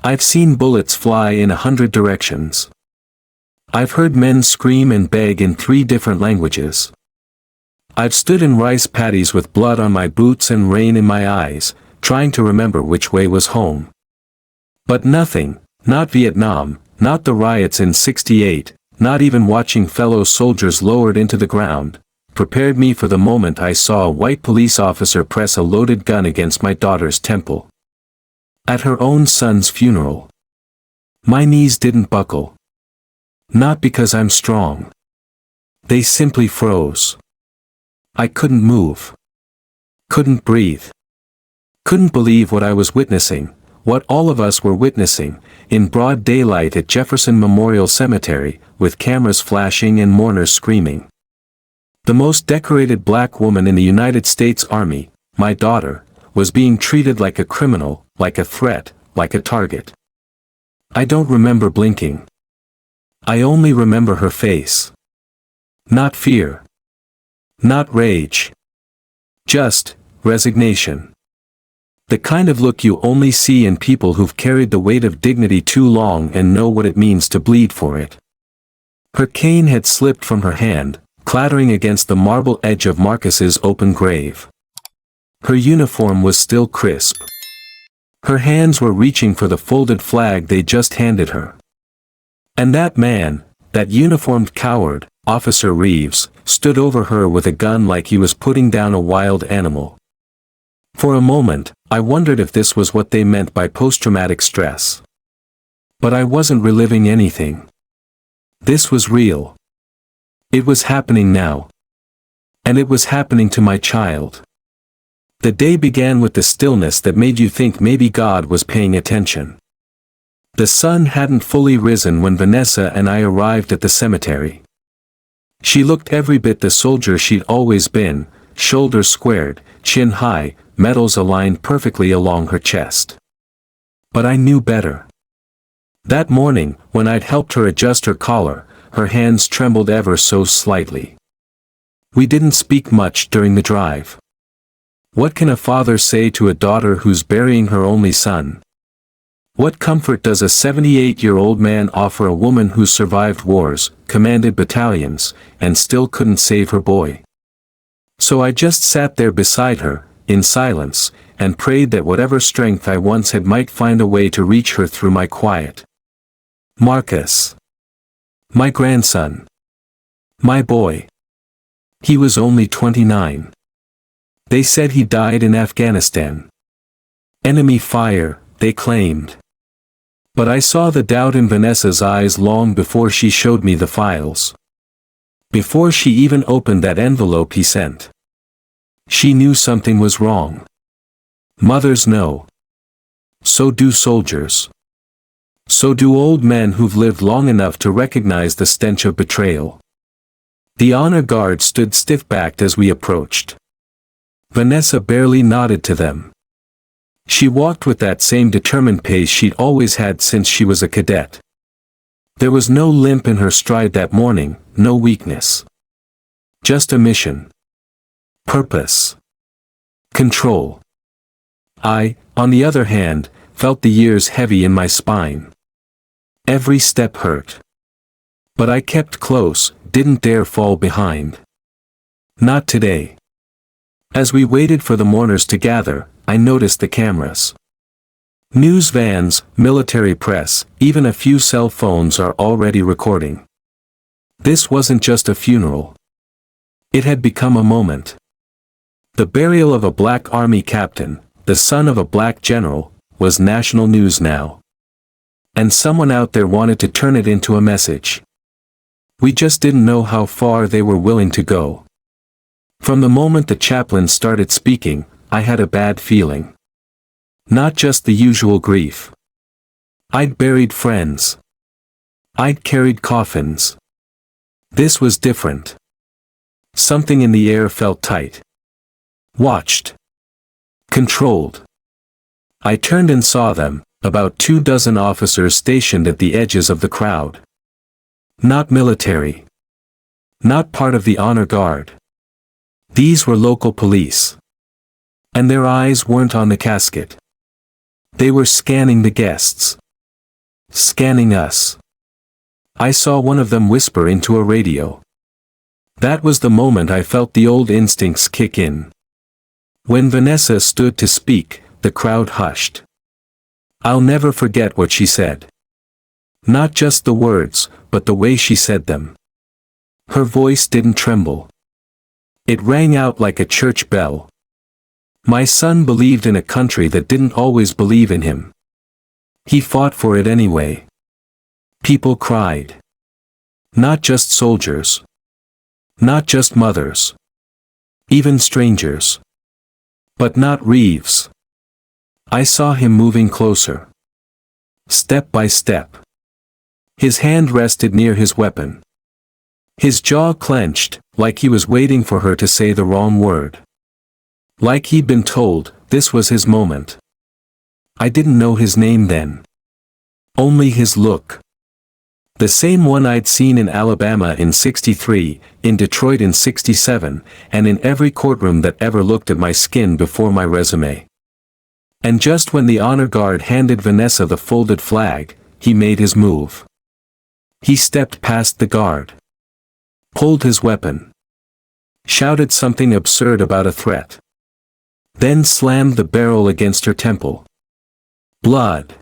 I've seen bullets fly in 100 directions. I've heard men scream and beg in 3 different languages. I've stood in rice paddies with blood on my boots and rain in my eyes, trying to remember which way was home. But nothing, not Vietnam, not the riots in '68, not even watching fellow soldiers lowered into the ground, prepared me for the moment I saw a white police officer press a loaded gun against my daughter's temple. At her own son's funeral. My knees didn't buckle. Not because I'm strong. They simply froze. I couldn't move. Couldn't breathe. Couldn't believe what I was witnessing, what all of us were witnessing, in broad daylight at Jefferson Memorial Cemetery, with cameras flashing and mourners screaming. The most decorated black woman in the United States Army, my daughter, was being treated like a criminal, like a threat, like a target. I don't remember blinking. I only remember her face. Not fear. Not rage. Just resignation. The kind of look you only see in people who've carried the weight of dignity too long and know what it means to bleed for it. Her cane had slipped from her hand, clattering against the marble edge of Marcus's open grave. Her uniform was still crisp. Her hands were reaching for the folded flag they just handed her. And that man, that uniformed coward, Officer Reeves, stood over her with a gun like he was putting down a wild animal. For a moment, I wondered if this was what they meant by post-traumatic stress. But I wasn't reliving anything. This was real. It was happening now. And it was happening to my child. The day began with the stillness that made you think maybe God was paying attention. The sun hadn't fully risen when Vanessa and I arrived at the cemetery. She looked every bit the soldier she'd always been, shoulders squared, chin high, medals aligned perfectly along her chest. But I knew better. That morning, when I'd helped her adjust her collar, her hands trembled ever so slightly. We didn't speak much during the drive. What can a father say to a daughter who's burying her only son? What comfort does a 78-year-old man offer a woman who survived wars, commanded battalions, and still couldn't save her boy? So I just sat there beside her, in silence, and prayed that whatever strength I once had might find a way to reach her through my quiet. Marcus. My grandson. My boy. He was only 29. They said he died in Afghanistan. Enemy fire, they claimed. But I saw the doubt in Vanessa's eyes long before she showed me the files. Before she even opened that envelope he sent. She knew something was wrong. Mothers know. So do soldiers. So do old men who've lived long enough to recognize the stench of betrayal. The honor guard stood stiff-backed as we approached. Vanessa barely nodded to them. She walked with that same determined pace she'd always had since she was a cadet. There was no limp in her stride that morning, no weakness. Just a mission. Purpose. Control. I, on the other hand, felt the years heavy in my spine. Every step hurt. But I kept close, didn't dare fall behind. Not today. As we waited for the mourners to gather, I noticed the cameras. News vans, military press, even a few cell phones are already recording. This wasn't just a funeral. It had become a moment. The burial of a black army captain, the son of a black general, was national news now. And someone out there wanted to turn it into a message. We just didn't know how far they were willing to go. From the moment the chaplain started speaking, I had a bad feeling. Not just the usual grief. I'd buried friends. I'd carried coffins. This was different. Something in the air felt tight. Watched. Controlled. I turned and saw them, about 24 officers stationed at the edges of the crowd. Not military. Not part of the honor guard. These were local police. And their eyes weren't on the casket. They were scanning the guests. scanning us. I saw one of them whisper into a radio. That was the moment I felt the old instincts kick in. When Vanessa stood to speak, the crowd hushed. I'll never forget what she said. Not just the words, but the way she said them. Her voice didn't tremble. It rang out like a church bell. My son believed in a country that didn't always believe in him. He fought for it anyway. People cried. Not just soldiers. Not just mothers. Even strangers. But not Reeves. I saw him moving closer. Step by step. His hand rested near his weapon. His jaw clenched, like he was waiting for her to say the wrong word. Like he'd been told, this was his moment. I didn't know his name then. Only his look. The same one I'd seen in Alabama in '63, in Detroit in '67, and in every courtroom that ever looked at my skin before my resume. And just when the honor guard handed Vanessa the folded flag, he made his move. He stepped past the guard. Pulled his weapon. Shouted something absurd about a threat. Then slammed the barrel against her temple. Blood.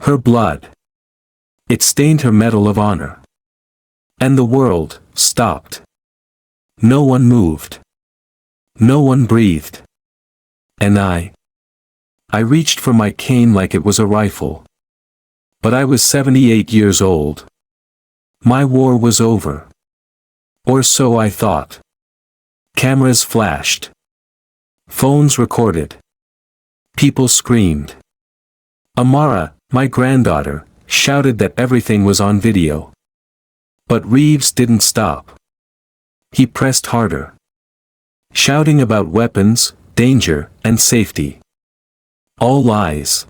Her blood. It stained her Medal of Honor. And the world stopped. No one moved. No one breathed. And I reached for my cane like it was a rifle. But I was 78 years old. My war was over. Or so I thought. Cameras flashed. Phones recorded. People screamed. Amara, my granddaughter, shouted that everything was on video. But Reeves didn't stop. He pressed harder. Shouting about weapons, danger, and safety. All lies.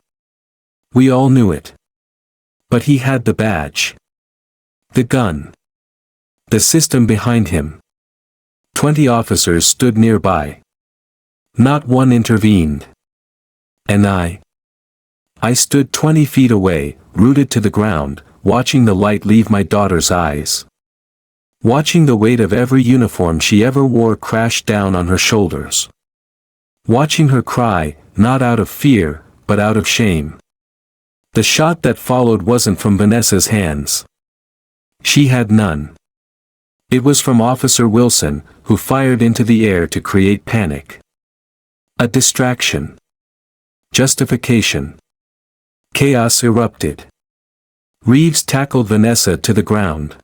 We all knew it. But he had the badge. The gun. The system behind him. 20 officers stood nearby. Not one intervened. And I stood 20 feet away, rooted to the ground, watching the light leave my daughter's eyes. Watching the weight of every uniform she ever wore crash down on her shoulders. Watching her cry, not out of fear, but out of shame. The shot that followed wasn't from Vanessa's hands. She had none. It was from Officer Wilson, who fired into the air to create panic. A distraction. Justification. Chaos erupted. Reeves tackled Vanessa to the ground.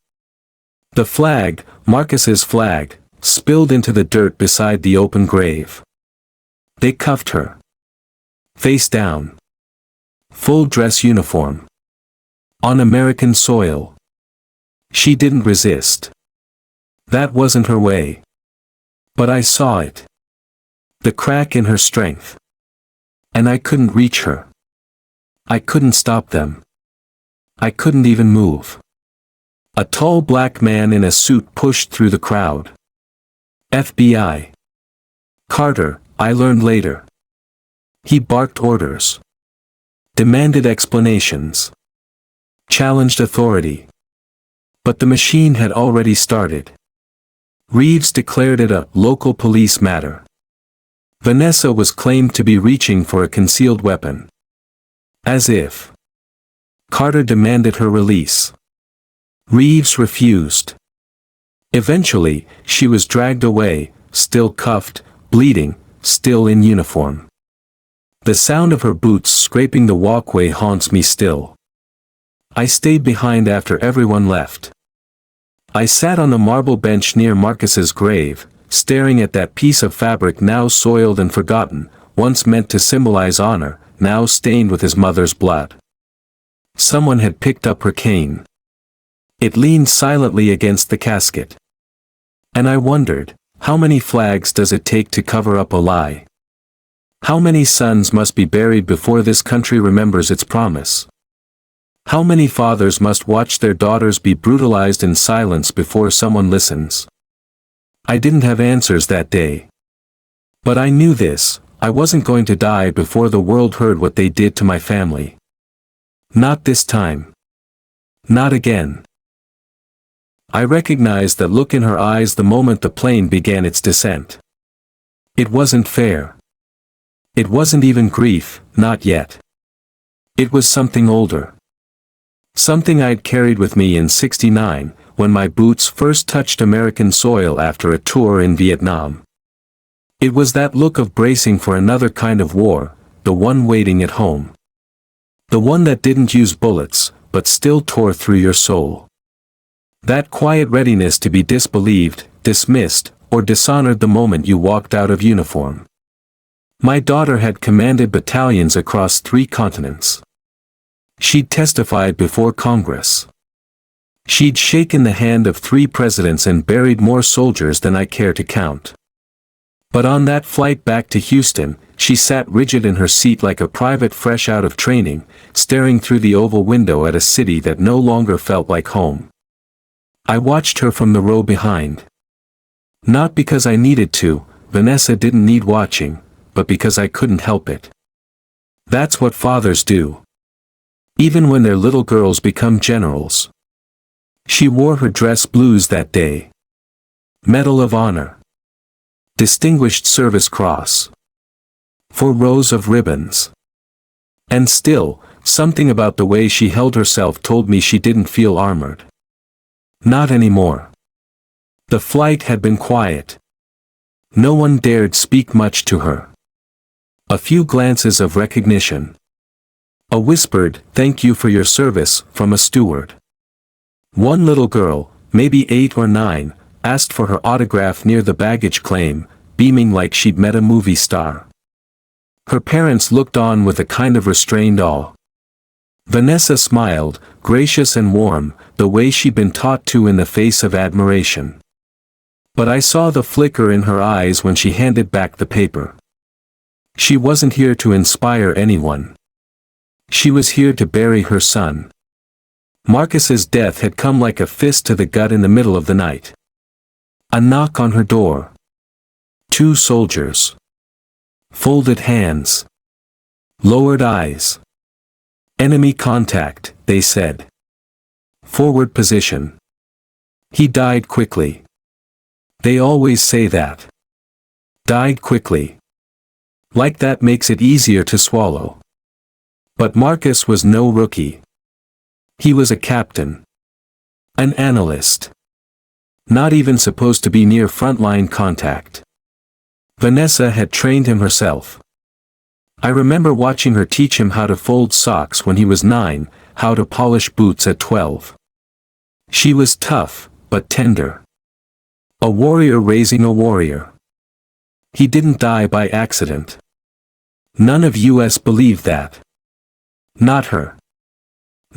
The flag, Marcus's flag, spilled into the dirt beside the open grave. They cuffed her. Face down. Full dress uniform. On American soil. She didn't resist. That wasn't her way. But I saw it. The crack in her strength. And I couldn't reach her. I couldn't stop them. I couldn't even move. A tall black man in a suit pushed through the crowd. FBI. Carter, I learned later. He barked orders. Demanded explanations. Challenged authority. But the machine had already started. Reeves declared it a local police matter. Vanessa was claimed to be reaching for a concealed weapon. As if. Carter demanded her release. Reeves refused. Eventually, she was dragged away, still cuffed, bleeding, still in uniform. The sound of her boots scraping the walkway haunts me still. I stayed behind after everyone left. I sat on the marble bench near Marcus's grave, staring at that piece of fabric now soiled and forgotten, once meant to symbolize honor, now stained with his mother's blood. Someone had picked up her cane. It leaned silently against the casket. And I wondered, how many flags does it take to cover up a lie? How many sons must be buried before this country remembers its promise? How many fathers must watch their daughters be brutalized in silence before someone listens? I didn't have answers that day. But I knew this, I wasn't going to die before the world heard what they did to my family. Not this time. Not again. I recognized that look in her eyes the moment the plane began its descent. It wasn't fair. It wasn't even grief, not yet. It was something older. Something I'd carried with me in '69, when my boots first touched American soil after a tour in Vietnam. It was that look of bracing for another kind of war, the one waiting at home. The one that didn't use bullets, but still tore through your soul. That quiet readiness to be disbelieved, dismissed, or dishonored the moment you walked out of uniform. My daughter had commanded battalions across 3 continents. She'd testified before Congress. She'd shaken the hand of 3 presidents and buried more soldiers than I care to count. But on that flight back to Houston, she sat rigid in her seat like a private fresh out of training, staring through the oval window at a city that no longer felt like home. I watched her from the row behind. Not because I needed to, Vanessa didn't need watching, but because I couldn't help it. That's what fathers do. Even when their little girls become generals. She wore her dress blues that day. Medal of Honor. Distinguished Service Cross. 4 rows of ribbons. And still, something about the way she held herself told me she didn't feel armored. Not anymore. The flight had been quiet. No one dared speak much to her. A few glances of recognition. A whispered, "Thank you for your service," from a steward. One little girl, maybe 8 or 9, asked for her autograph near the baggage claim, beaming like she'd met a movie star. Her parents looked on with a kind of restrained awe. Vanessa smiled, gracious and warm, the way she'd been taught to in the face of admiration. But I saw the flicker in her eyes when she handed back the paper. She wasn't here to inspire anyone. She was here to bury her son. Marcus's death had come like a fist to the gut in the middle of the night. A knock on her door. 2 soldiers. Folded hands. Lowered eyes. Enemy contact, they said. Forward position. He died quickly. They always say that. Died quickly. Like that makes it easier to swallow. But Marcus was no rookie. He was a captain. An analyst. Not even supposed to be near frontline contact. Vanessa had trained him herself. I remember watching her teach him how to fold socks when he was 9, how to polish boots at 12. She was tough, but tender. A warrior raising a warrior. He didn't die by accident. None of us believed that. Not her.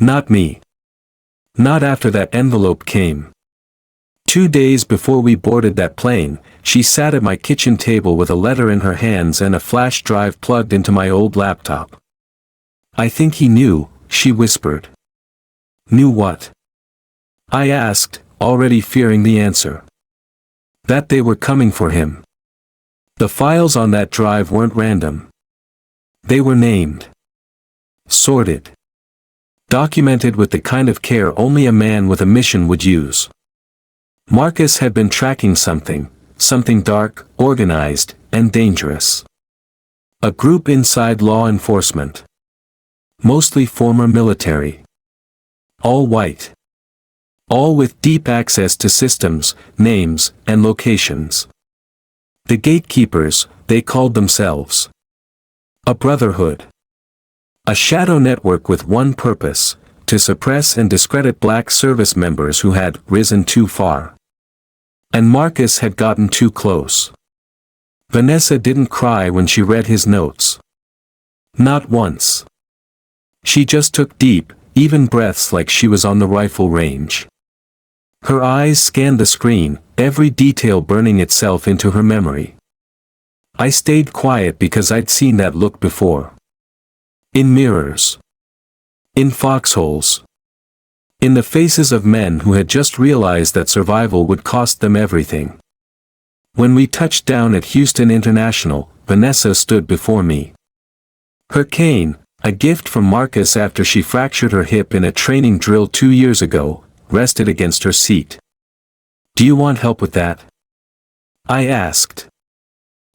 Not me. Not after that envelope came. 2 days before we boarded that plane, she sat at my kitchen table with a letter in her hands and a flash drive plugged into my old laptop. "I think he knew," she whispered. "Knew what?" I asked, already fearing the answer. That they were coming for him. The files on that drive weren't random. They were named. Sorted. Documented with the kind of care only a man with a mission would use. Marcus had been tracking something dark, organized, and dangerous. A group inside law enforcement. Mostly former military. All white. All with deep access to systems, names, and locations. The gatekeepers, they called themselves. A brotherhood. A shadow network with one purpose, to suppress and discredit black service members who had risen too far. And Marcus had gotten too close. Vanessa didn't cry when she read his notes. Not once. She just took deep, even breaths like she was on the rifle range. Her eyes scanned the screen, every detail burning itself into her memory. I stayed quiet because I'd seen that look before. In mirrors. In foxholes. In the faces of men who had just realized that survival would cost them everything. When we touched down at Houston International, Vanessa stood before me. Her cane, A gift from Marcus after she fractured her hip in a training drill 2 years ago, rested against her seat. Do you want help with that? I asked.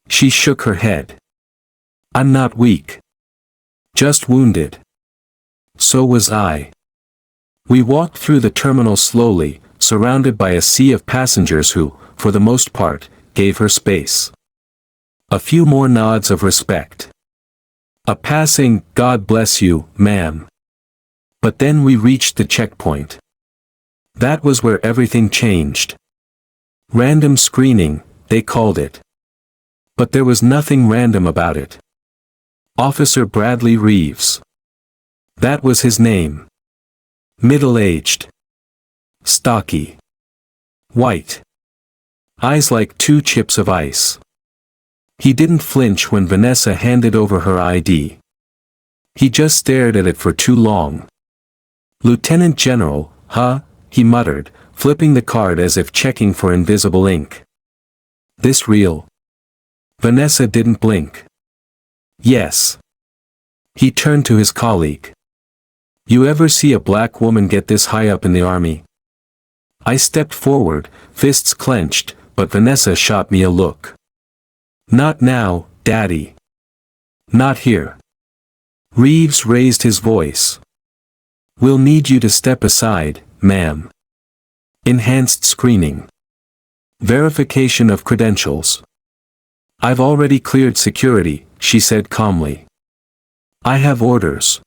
She shook her head. I'm not weak. Just wounded. So was I. We walked through the terminal slowly, surrounded by a sea of passengers who, for the most part, gave her space. A few more nods of respect. A passing, "God bless you, ma'am." But then we reached the checkpoint. That was where everything changed. Random screening, they called it. But there was nothing random about it. Officer Bradley Reeves. That was his name. Middle-aged. Stocky. White. Eyes like 2 chips of ice. He didn't flinch when Vanessa handed over her ID. He just stared at it for too long. "Lieutenant General, huh?" he muttered, flipping the card as if checking for invisible ink. "This real?" Vanessa didn't blink. "Yes." He turned to his colleague. "You ever see a black woman get this high up in the army?" I stepped forward, fists clenched, but Vanessa shot me a look. "Not now, Daddy. Not here." Reeves raised his voice. "We'll need you to step aside, ma'am. Enhanced screening. Verification of credentials." "I've already cleared security," she said calmly. "I have orders.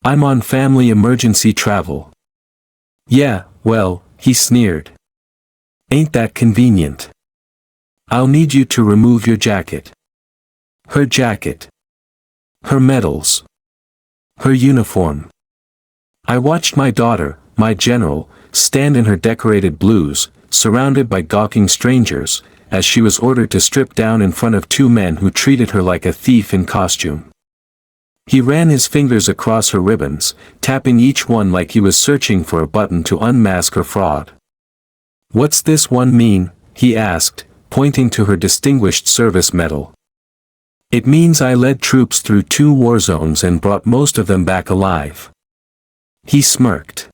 I'm on family emergency travel." "Yeah, well," he sneered. "Ain't that convenient? I'll need you to remove your jacket." Her jacket. Her medals. Her uniform. I watched my daughter, my general, stand in her decorated blues, surrounded by gawking strangers, as she was ordered to strip down in front of 2 men who treated her like a thief in costume. He ran his fingers across her ribbons, tapping each one like he was searching for a button to unmask her fraud. "What's this one mean?" he asked, pointing to her Distinguished Service Medal. "It means I led troops through 2 war zones and brought most of them back alive." He smirked.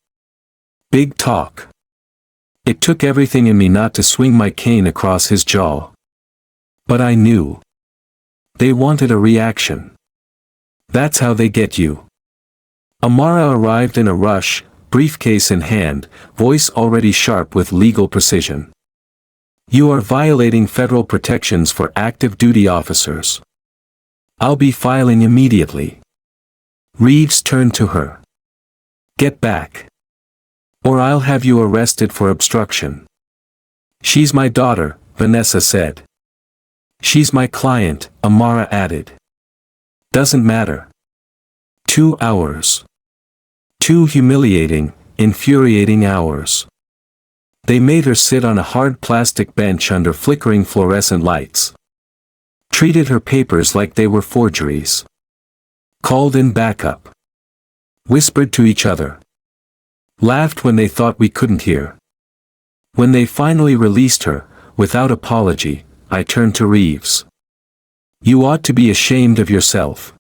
Big talk. It took everything in me not to swing my cane across his jaw. But I knew. They wanted a reaction. That's how they get you. Amara arrived in a rush, briefcase in hand, voice already sharp with legal precision. "You are violating federal protections for active duty officers. I'll be filing immediately." Reeves turned to her. "Get back. Or I'll have you arrested for obstruction." "She's my daughter," Vanessa said. "She's my client," Amara added. "Doesn't matter." 2 hours. 2 humiliating, infuriating hours. They made her sit on a hard plastic bench under flickering fluorescent lights. Treated her papers like they were forgeries. Called in backup. Whispered to each other. Laughed when they thought we couldn't hear. When they finally released her, without apology, I turned to Reeves. "You ought to be ashamed of yourself."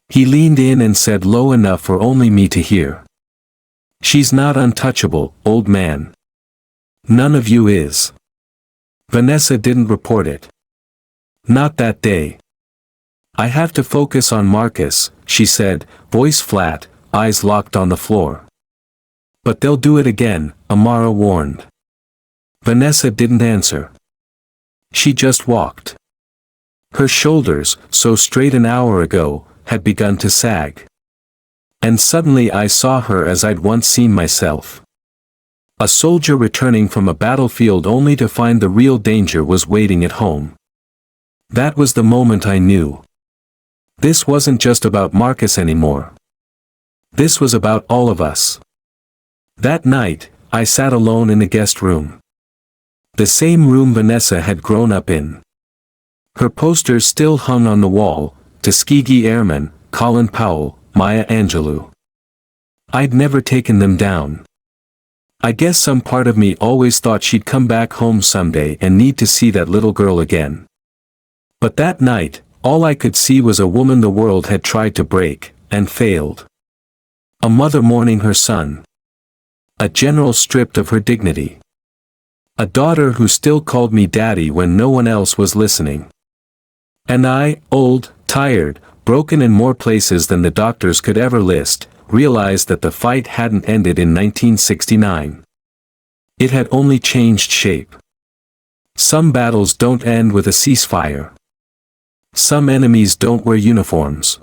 He leaned in and said low enough for only me to hear. "She's not untouchable, old man. None of you is." Vanessa didn't report it. "Not that day. I have to focus on Marcus," she said, voice flat, eyes locked on the floor. "But they'll do it again," Amara warned. Vanessa didn't answer. She just walked. Her shoulders, so straight an hour ago, had begun to sag. And suddenly I saw her as I'd once seen myself. A soldier returning from a battlefield only to find the real danger was waiting at home. That was the moment I knew. This wasn't just about Marcus anymore. This was about all of us. That night, I sat alone in the guest room. The same room Vanessa had grown up in. Her posters still hung on the wall, Tuskegee Airmen, Colin Powell, Maya Angelou. I'd never taken them down. I guess some part of me always thought she'd come back home someday and need to see that little girl again. But that night, All I could see was a woman the world had tried to break, and failed. A mother mourning her son. A general stripped of her dignity. A daughter who still called me daddy when no one else was listening. And I, old, tired, broken in more places than the doctors could ever list, realized that the fight hadn't ended in 1969. It had only changed shape. Some battles don't end with a ceasefire. Some enemies don't wear uniforms.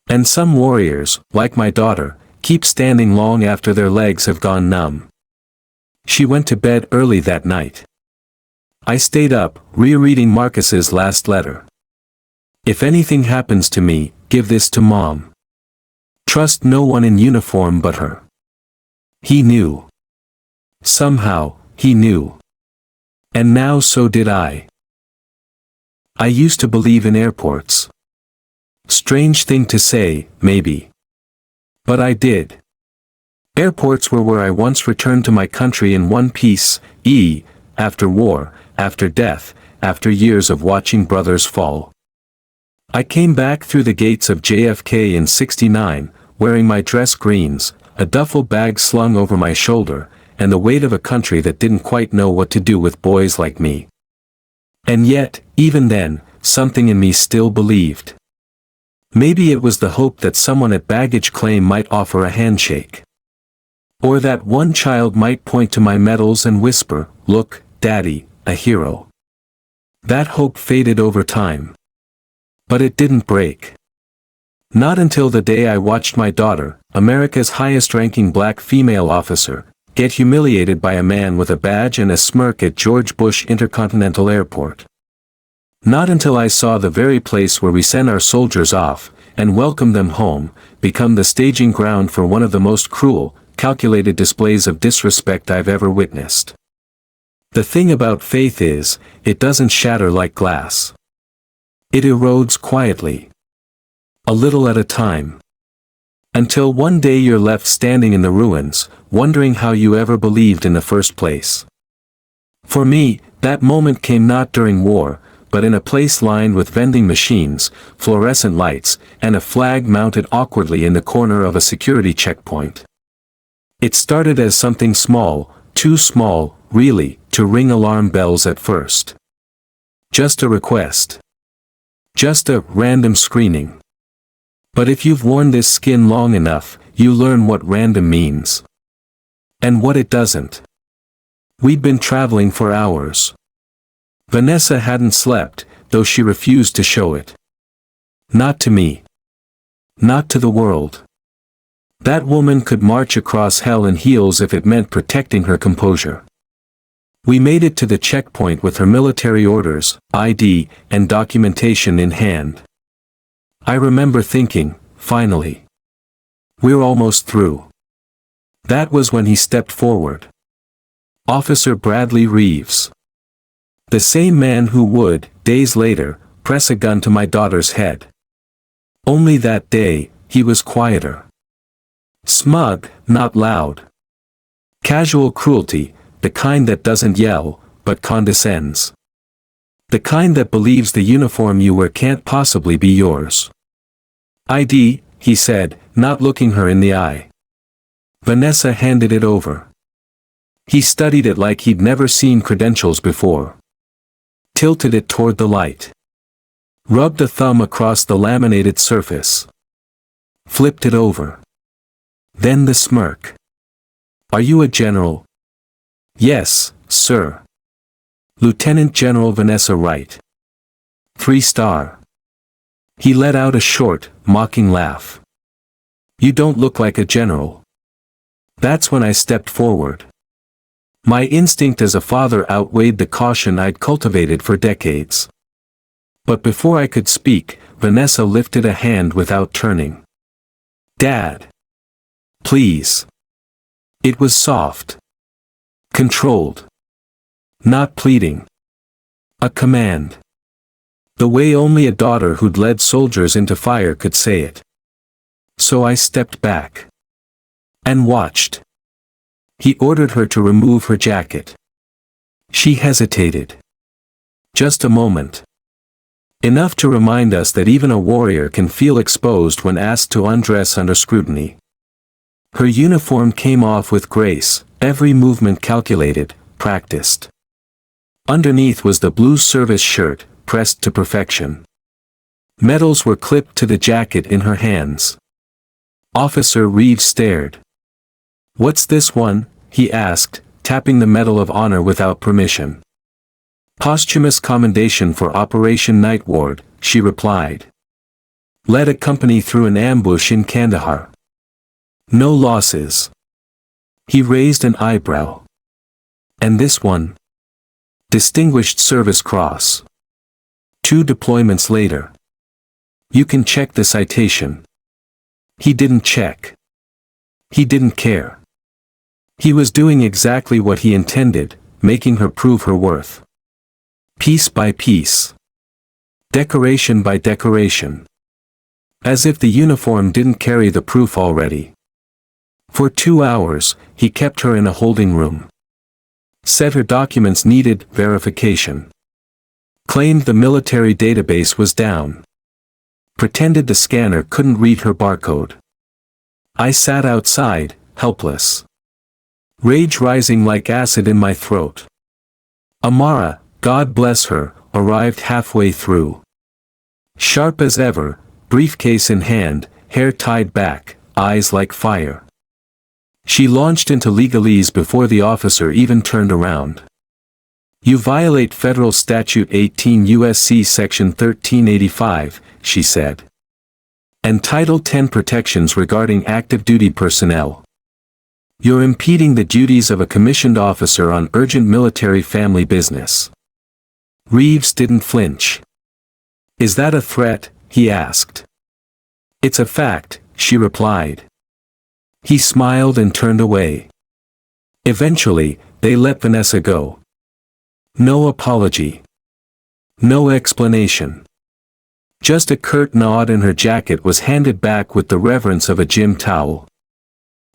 And some warriors, like my daughter, keep standing long after their legs have gone numb. She went to bed early that night. I stayed up, rereading Marcus's last letter. If anything happens to me, give this to Mom. Trust no one in uniform but her. He knew. Somehow, he knew. And now so did I. I used to believe in airports. Strange thing to say, maybe. But I did. Airports were where I once returned to my country in one piece, after war, after death, after years of watching brothers fall. I came back through the gates of JFK in '69, wearing my dress greens, a duffel bag slung over my shoulder, and the weight of a country that didn't quite know what to do with boys like me. And yet, even then, something in me still believed. Maybe it was the hope that someone at baggage claim might offer a handshake. Or that one child might point to my medals and whisper, "Look, Daddy, a hero." That hope faded over time. But it didn't break. Not until the day I watched my daughter, America's highest-ranking black female officer, get humiliated by a man with a badge and a smirk at George Bush Intercontinental Airport. Not until I saw the very place where we send our soldiers off, and welcome them home, become the staging ground for one of the most cruel, calculated displays of disrespect I've ever witnessed. The thing about faith is, it doesn't shatter like glass. It erodes quietly. A little at a time. Until one day you're left standing in the ruins, wondering how you ever believed in the first place. For me, that moment came not during war, but in a place lined with vending machines, fluorescent lights, and a flag mounted awkwardly in the corner of a security checkpoint. It started as something small, too small, really, to ring alarm bells at first. Just a request. Just a random screening. But if you've worn this skin long enough, you learn what random means. And what it doesn't. We'd been traveling for hours. Vanessa hadn't slept, though she refused to show it. Not to me. Not to the world. That woman could march across hell in heels if it meant protecting her composure. We made it to the checkpoint with her military orders, ID, and documentation in hand. I remember thinking, finally. We're almost through. That was when he stepped forward. Officer Bradley Reeves. The same man who would, days later, press a gun to my daughter's head. Only that day, he was quieter. Smug, not loud. Casual cruelty, the kind that doesn't yell, but condescends. The kind that believes the uniform you wear can't possibly be yours. ID, he said, not looking her in the eye. Vanessa handed it over. He studied it like he'd never seen credentials before. Tilted it toward the light. Rubbed a thumb across the laminated surface. Flipped it over. Then the smirk. Are you a general? Yes, sir. Lieutenant General Vanessa Wright. 3-star. He let out a short, mocking laugh. You don't look like a general. That's when I stepped forward. My instinct as a father outweighed the caution I'd cultivated for decades. But before I could speak, Vanessa lifted a hand without turning. Dad. Please. It was soft. Controlled. Not pleading. A command. The way only a daughter who'd led soldiers into fire could say it. So I stepped back. And watched. He ordered her to remove her jacket. She hesitated. Just a moment. Enough to remind us that even a warrior can feel exposed when asked to undress under scrutiny. Her uniform came off with grace, every movement calculated, practiced. Underneath was the blue service shirt, pressed to perfection. Medals were clipped to the jacket in her hands. Officer Reeves stared. "What's this one?" he asked, tapping the Medal of Honor without permission. "Posthumous commendation for Operation Night Ward," she replied. "Led a company through an ambush in Kandahar. No losses." He raised an eyebrow. "And this one?" "Distinguished Service Cross. 2 deployments later." "You can check the citation." He didn't check. He didn't care. He was doing exactly what he intended, making her prove her worth. Piece by piece. Decoration by decoration. As if the uniform didn't carry the proof already. For 2 hours, he kept her in a holding room. Said her documents needed verification. Claimed the military database was down. Pretended the scanner couldn't read her barcode. I sat outside, helpless. Rage rising like acid in my throat. Amara, God bless her, arrived halfway through. Sharp as ever, briefcase in hand, hair tied back, eyes like fire. She launched into legalese before the officer even turned around. "You violate Federal Statute 18 U.S.C. Section 1385, she said. "And Title 10 protections regarding active duty personnel. You're impeding the duties of a commissioned officer on urgent military family business." Reeves didn't flinch. "Is that a threat?" he asked. "It's a fact," she replied. He smiled and turned away. Eventually, they let Vanessa go. No apology. No explanation. Just a curt nod, and her jacket was handed back with the reverence of a gym towel.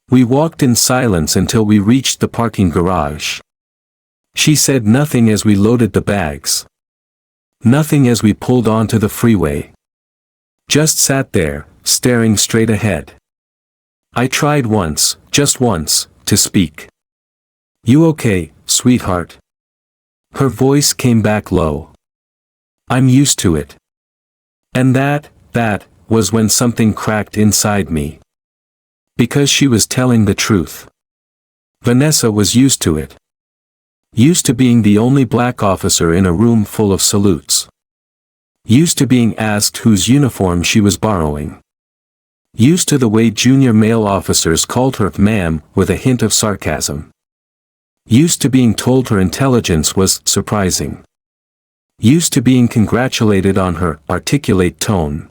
We walked in silence until we reached the parking garage. She said nothing as we loaded the bags. Nothing as we pulled onto the freeway. Just sat there, staring straight ahead. I tried once, just once, to speak. "You okay, sweetheart?" Her voice came back low. "I'm used to it." And that was when something cracked inside me. Because she was telling the truth. Vanessa was used to it. Used to being the only black officer in a room full of salutes. Used to being asked whose uniform she was borrowing. Used to the way junior male officers called her ma'am with a hint of sarcasm. Used to being told her intelligence was surprising. Used to being congratulated on her articulate tone.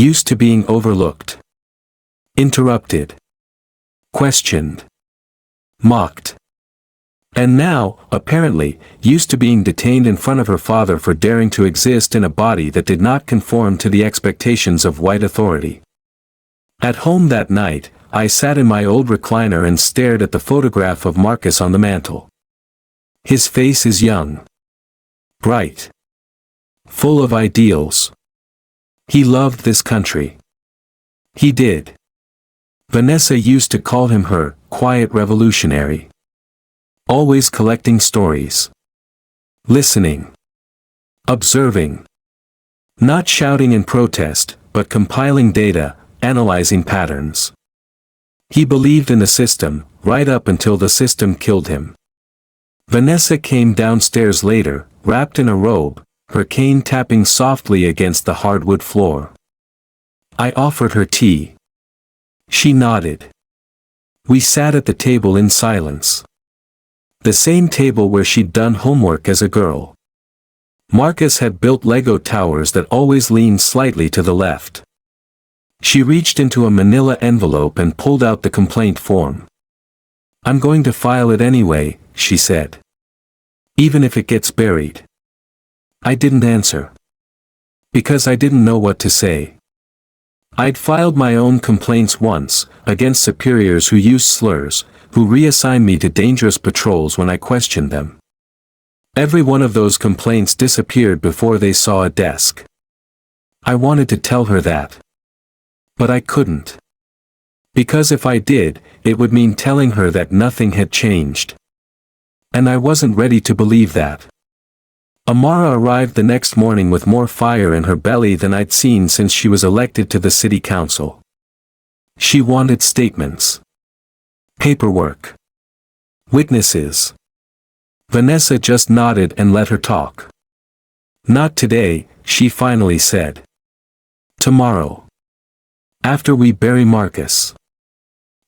Used to being overlooked. Interrupted. Questioned. Mocked. And now, apparently, used to being detained in front of her father for daring to exist in a body that did not conform to the expectations of white authority. At home that night, I sat in my old recliner and stared at the photograph of Marcus on the mantel. His face is young. Bright. Full of ideals. He loved this country. He did. Vanessa used to call him her quiet revolutionary. Always collecting stories. Listening. Observing. Not shouting in protest, but compiling data, analyzing patterns. He believed in the system, right up until the system killed him. Vanessa came downstairs later, wrapped in a robe, her cane tapping softly against the hardwood floor. I offered her tea. She nodded. We sat at the table in silence. The same table where she'd done homework as a girl. Marcus had built Lego towers that always leaned slightly to the left. She reached into a manila envelope and pulled out the complaint form. "I'm going to file it anyway," she said. "Even if it gets buried." I didn't answer. Because I didn't know what to say. I'd filed my own complaints once, against superiors who used slurs, who reassigned me to dangerous patrols when I questioned them. Every one of those complaints disappeared before they saw a desk. I wanted to tell her that. But I couldn't. Because if I did, it would mean telling her that nothing had changed. And I wasn't ready to believe that. Amara arrived the next morning with more fire in her belly than I'd seen since she was elected to the city council. She wanted statements. Paperwork. Witnesses. Vanessa just nodded and let her talk. Not today, she finally said. Tomorrow. After we bury Marcus.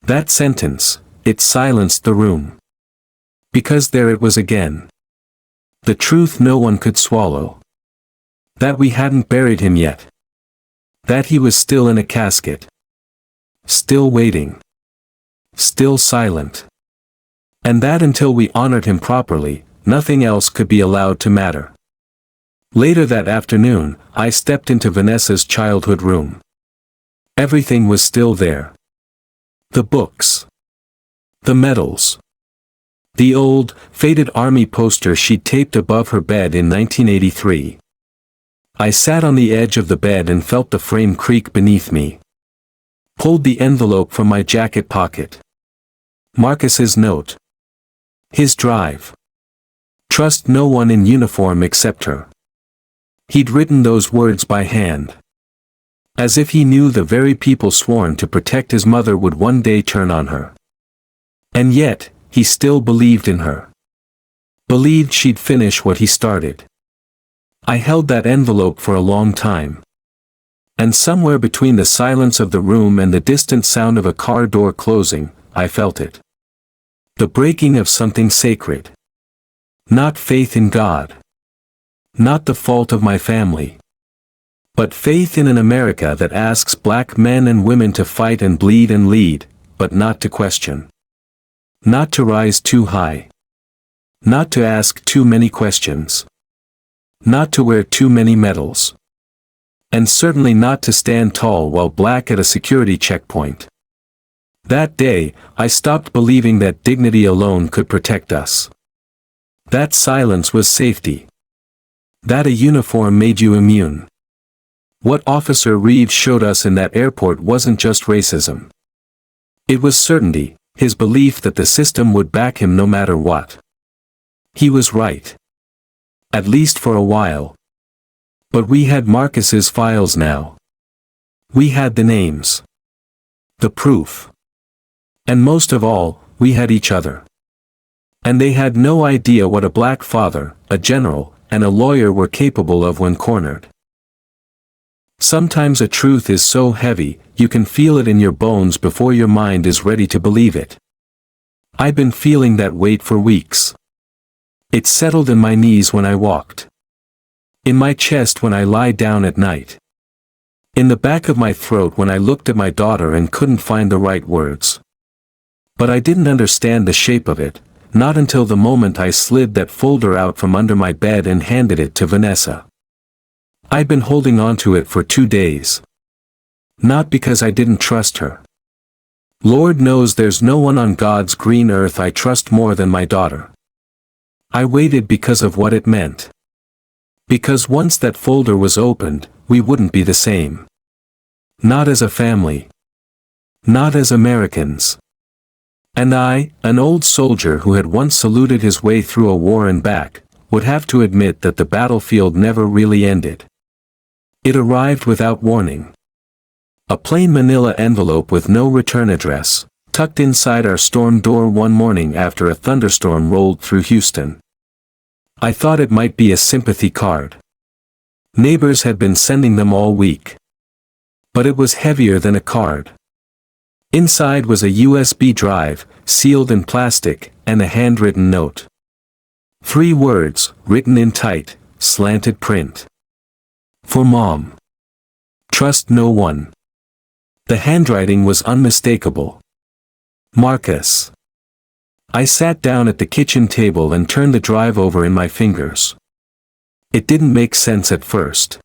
That sentence, it silenced the room. Because there it was again. The truth no one could swallow. That we hadn't buried him yet. That he was still in a casket. Still waiting. Still silent. And that until we honored him properly, nothing else could be allowed to matter. Later that afternoon, I stepped into Vanessa's childhood room. Everything was still there. The books. The medals. The old, faded army poster she'd taped above her bed in 1983. I sat on the edge of the bed and felt the frame creak beneath me. Pulled the envelope from my jacket pocket. Marcus's note. His drive. Trust no one in uniform except her. He'd written those words by hand. As if he knew the very people sworn to protect his mother would one day turn on her. And yet, he still believed in her. Believed she'd finish what he started. I held that envelope for a long time. And somewhere between the silence of the room and the distant sound of a car door closing, I felt it. The breaking of something sacred. Not faith in God. Not the fault of my family. But faith in an America that asks black men and women to fight and bleed and lead, but not to question. Not to rise too high. Not to ask too many questions. Not to wear too many medals. And certainly not to stand tall while black at a security checkpoint. That day, I stopped believing that dignity alone could protect us. That silence was safety. That a uniform made you immune. What Officer Reeves showed us in that airport wasn't just racism. It was certainty, his belief that the system would back him no matter what. He was right. At least for a while. But we had Marcus's files now. We had the names. The proof. And most of all, we had each other. And they had no idea what a black father, a general, and a lawyer were capable of when cornered. Sometimes a truth is so heavy, you can feel it in your bones before your mind is ready to believe it. I've been feeling that weight for weeks. It settled in my knees when I walked. In my chest when I lie down at night. In the back of my throat when I looked at my daughter and couldn't find the right words. But I didn't understand the shape of it, not until the moment I slid that folder out from under my bed and handed it to Vanessa. I'd been holding on to it for 2 days. Not because I didn't trust her. Lord knows there's no one on God's green earth I trust more than my daughter. I waited because of what it meant. Because once that folder was opened, we wouldn't be the same. Not as a family. Not as Americans. And I, an old soldier who had once saluted his way through a war and back, would have to admit that the battlefield never really ended. It arrived without warning. A plain manila envelope with no return address, tucked inside our storm door one morning after a thunderstorm rolled through Houston. I thought it might be a sympathy card. Neighbors had been sending them all week. But it was heavier than a card. Inside was a USB drive, sealed in plastic, and a handwritten note. 3 words, written in tight, slanted print. For Mom. Trust no one. The handwriting was unmistakable. Marcus. I sat down at the kitchen table and turned the drive over in my fingers. It didn't make sense at first.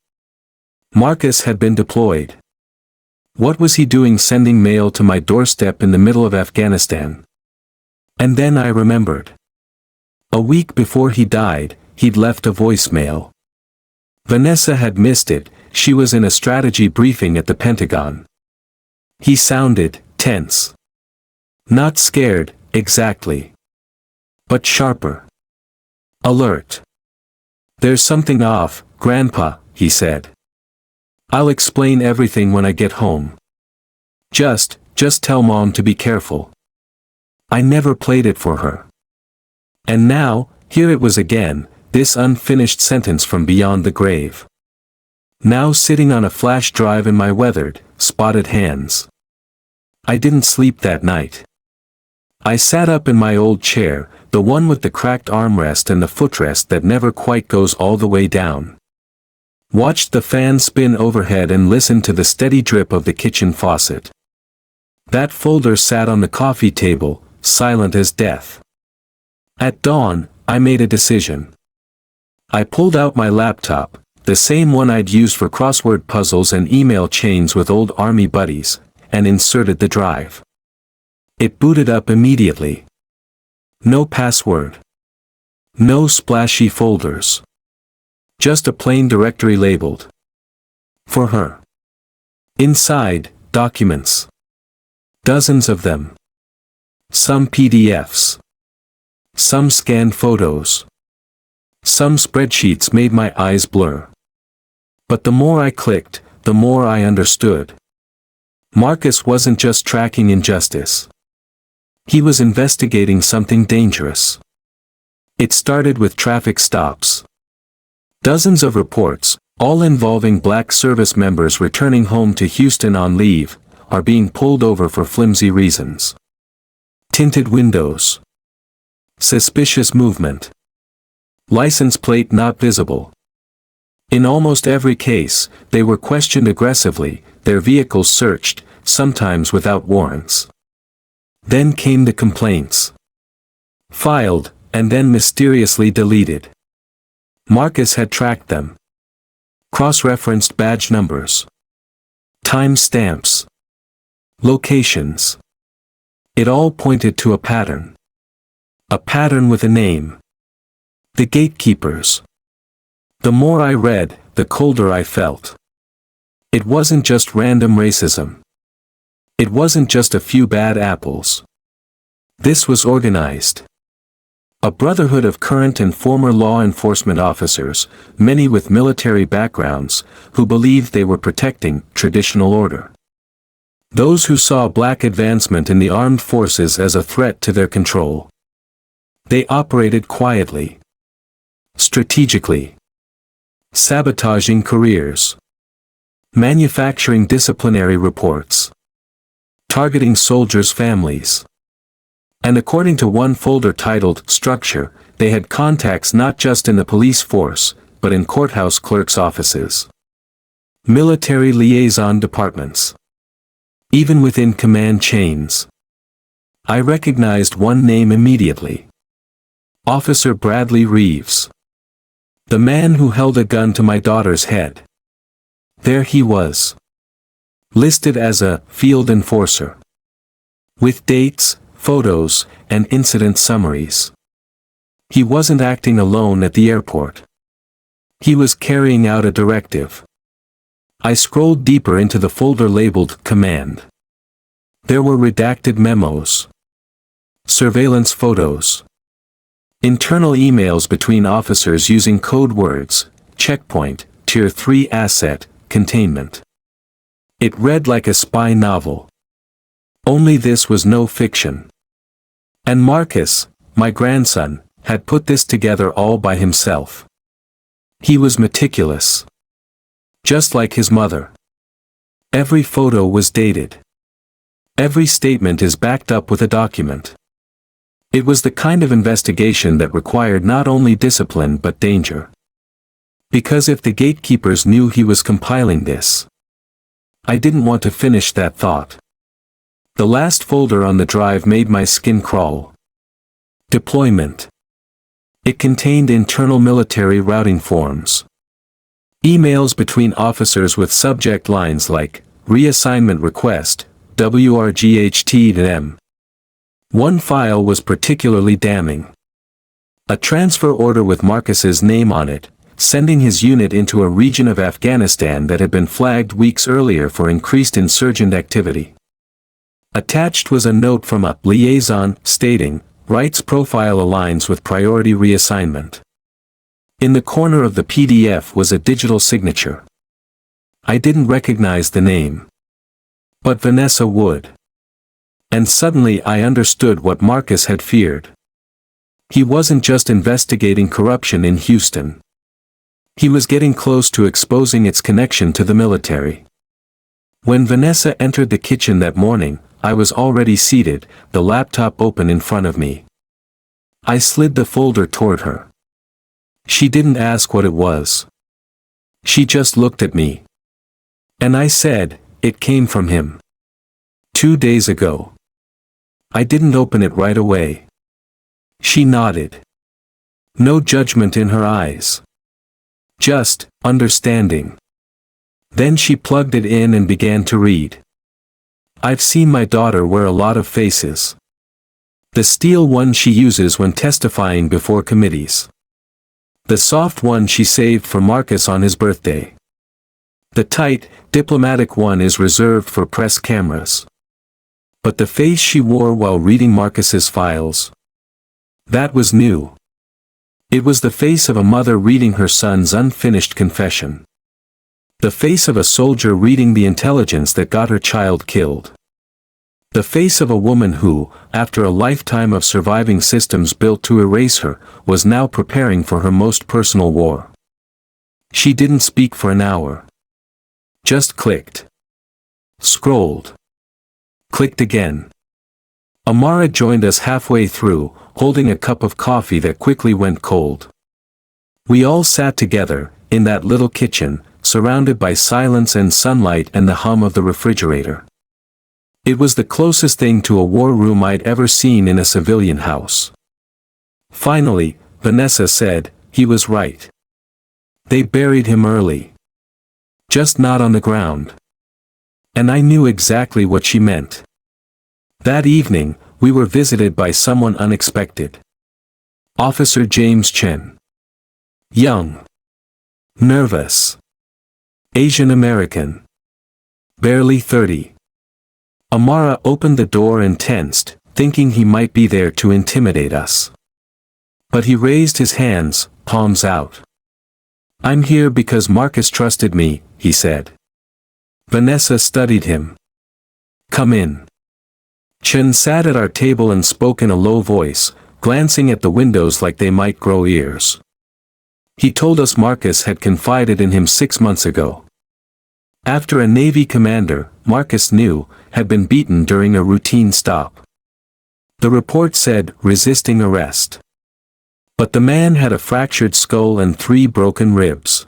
Marcus had been deployed. What was he doing sending mail to my doorstep in the middle of Afghanistan? And then I remembered. A week before he died, he'd left a voicemail. Vanessa had missed it, she was in a strategy briefing at the Pentagon. He sounded tense. Not scared, exactly. But sharper. Alert. "There's something off, Grandpa," he said. "I'll explain everything when I get home. Just tell Mom to be careful." I never played it for her. And now, here it was again, this unfinished sentence from beyond the grave. Now sitting on a flash drive in my weathered, spotted hands. I didn't sleep that night. I sat up in my old chair, the one with the cracked armrest and the footrest that never quite goes all the way down. Watched the fan spin overhead and listened to the steady drip of the kitchen faucet. That folder sat on the coffee table, silent as death. At dawn, I made a decision. I pulled out my laptop, the same one I'd used for crossword puzzles and email chains with old army buddies, and inserted the drive. It booted up immediately. No password. No splashy folders. Just a plain directory labeled "For her." Inside, documents. Dozens of them. Some PDFs. Some scanned photos. Some spreadsheets made my eyes blur. But the more I clicked, the more I understood. Marcus wasn't just tracking injustice. He was investigating something dangerous. It started with traffic stops. Dozens of reports, all involving black service members returning home to Houston on leave, are being pulled over for flimsy reasons. Tinted windows. Suspicious movement. License plate not visible. In almost every case, they were questioned aggressively, their vehicles searched, sometimes without warrants. Then came the complaints. Filed, and then mysteriously deleted. Marcus had tracked them. Cross-referenced badge numbers. Time stamps. Locations. It all pointed to a pattern. A pattern with a name. The gatekeepers. The more I read, the colder I felt. It wasn't just random racism. It wasn't just a few bad apples. This was organized. A brotherhood of current and former law enforcement officers, many with military backgrounds, who believed they were protecting traditional order. Those who saw black advancement in the armed forces as a threat to their control. They operated quietly. Strategically. Sabotaging careers. Manufacturing disciplinary reports. Targeting soldiers' families. And according to one folder titled "Structure," they had contacts not just in the police force, but in courthouse clerks' offices. Military liaison departments. Even within command chains. I recognized one name immediately. Officer Bradley Reeves. The man who held a gun to my daughter's head. There he was. Listed as a field enforcer. With dates, photos, and incident summaries. He wasn't acting alone at the airport. He was carrying out a directive. I scrolled deeper into the folder labeled "Command." There were redacted memos. Surveillance photos. Internal emails between officers using code words, checkpoint, tier 3 asset, containment. It read like a spy novel. Only this was no fiction. And Marcus, my grandson, had put this together all by himself. He was meticulous. Just like his mother. Every photo was dated. Every statement is backed up with a document. It was the kind of investigation that required not only discipline but danger. Because if the gatekeepers knew he was compiling this, I didn't want to finish that thought. The last folder on the drive made my skin crawl. Deployment. It contained internal military routing forms. Emails between officers with subject lines like, "Reassignment request, WRGHT to them." One file was particularly damning. A transfer order with Marcus's name on it, sending his unit into a region of Afghanistan that had been flagged weeks earlier for increased insurgent activity. Attached was a note from a liaison stating, Wright's profile aligns with priority reassignment. In the corner of the PDF was a digital signature. I didn't recognize the name. But Vanessa would. And suddenly I understood what Marcus had feared. He wasn't just investigating corruption in Houston. He was getting close to exposing its connection to the military. When Vanessa entered the kitchen that morning, I was already seated, the laptop open in front of me. I slid the folder toward her. She didn't ask what it was. She just looked at me. And I said, it came from him. 2 days ago. I didn't open it right away. She nodded. No judgment in her eyes. Just understanding. Then she plugged it in and began to read. I've seen my daughter wear a lot of faces. The steel one she uses when testifying before committees. The soft one she saved for Marcus on his birthday. The tight, diplomatic one is reserved for press cameras. But the face she wore while reading Marcus's files. That was new. It was the face of a mother reading her son's unfinished confession. The face of a soldier reading the intelligence that got her child killed. The face of a woman who, after a lifetime of surviving systems built to erase her, was now preparing for her most personal war. She didn't speak for an hour. Just clicked. Scrolled. Clicked again. Amara joined us halfway through, holding a cup of coffee that quickly went cold. We all sat together, in that little kitchen, surrounded by silence and sunlight and the hum of the refrigerator. It was the closest thing to a war room I'd ever seen in a civilian house. Finally, Vanessa said, he was right. They buried him early. Just not on the ground. And I knew exactly what she meant. That evening, we were visited by someone unexpected. Officer James Chen. Young. Nervous. Asian American. Barely 30. Amara opened the door and tensed, thinking he might be there to intimidate us. But he raised his hands, palms out. I'm here because Marcus trusted me, he said. Vanessa studied him. Come in. Chen sat at our table and spoke in a low voice, glancing at the windows like they might grow ears. He told us Marcus had confided in him 6 months ago. After a Navy commander, Marcus knew, had been beaten during a routine stop. The report said, resisting arrest. But the man had a fractured skull and 3 broken ribs.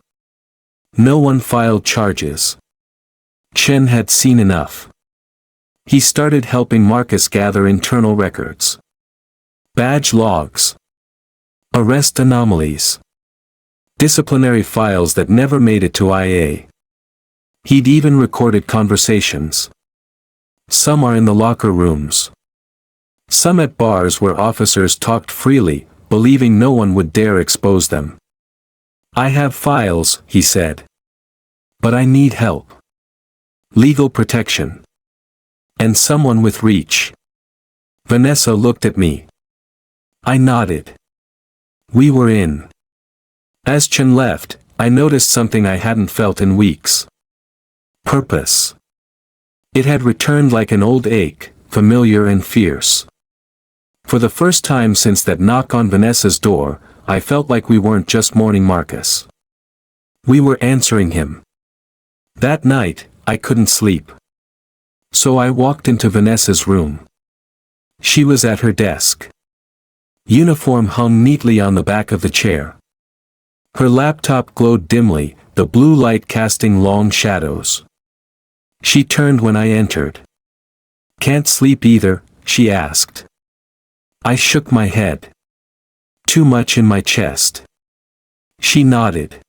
No one filed charges. Chen had seen enough. He started helping Marcus gather internal records. Badge logs. Arrest anomalies. Disciplinary files that never made it to IA. He'd even recorded conversations. Some are in the locker rooms. Some at bars where officers talked freely, believing no one would dare expose them. I have files, he said. But I need help. Legal protection. And someone with reach. Vanessa looked at me. I nodded. We were in. As Chen left, I noticed something I hadn't felt in weeks. Purpose. It had returned like an old ache, familiar and fierce. For the first time since that knock on Vanessa's door, I felt like we weren't just mourning Marcus. We were answering him. That night, I couldn't sleep. So I walked into Vanessa's room. She was at her desk. Uniform hung neatly on the back of the chair. Her laptop glowed dimly, the blue light casting long shadows. She turned when I entered. Can't sleep either, she asked. I shook my head. Too much in my chest. She nodded.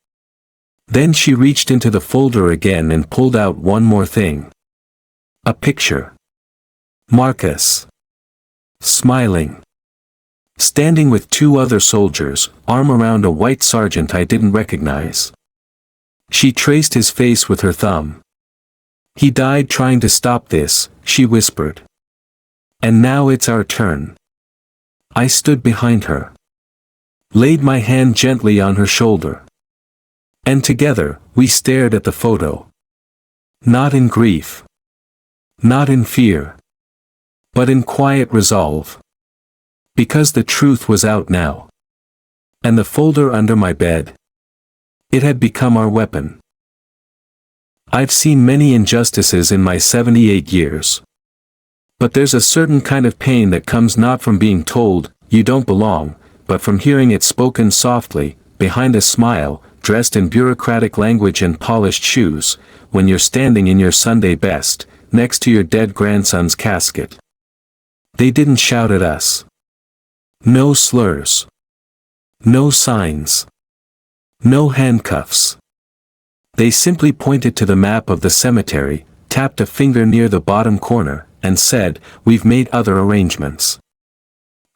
Then she reached into the folder again and pulled out one more thing. A picture. Marcus. Smiling. standing with two other soldiers, arm around a white sergeant I didn't recognize. She traced his face with her thumb. "He died trying to stop this," she whispered. "And now it's our turn." I stood behind her, laid my hand gently on her shoulder. And together, we stared at the photo. Not in grief. Not in fear. But in quiet resolve. Because the truth was out now. And the folder under my bed. It had become our weapon. I've seen many injustices in my 78 years. But there's a certain kind of pain that comes not from being told, "You don't belong," but from hearing it spoken softly, behind a smile, dressed in bureaucratic language and polished shoes, when you're standing in your Sunday best, next to your dead grandson's casket. They didn't shout at us. No slurs. No signs. No handcuffs. They simply pointed to the map of the cemetery, tapped a finger near the bottom corner, and said, "We've made other arrangements."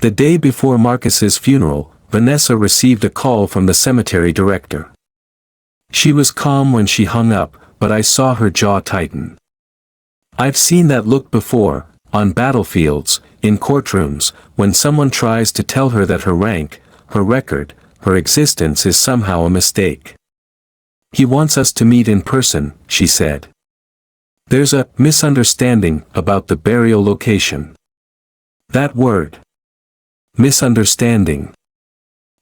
The day before Marcus's funeral, Vanessa received a call from the cemetery director. She was calm when she hung up, but I saw her jaw tighten. I've seen that look before, on battlefields, in courtrooms, when someone tries to tell her that her rank, her record, her existence is somehow a mistake. "He wants us to meet in person," she said. "There's a misunderstanding about the burial location." That word. Misunderstanding.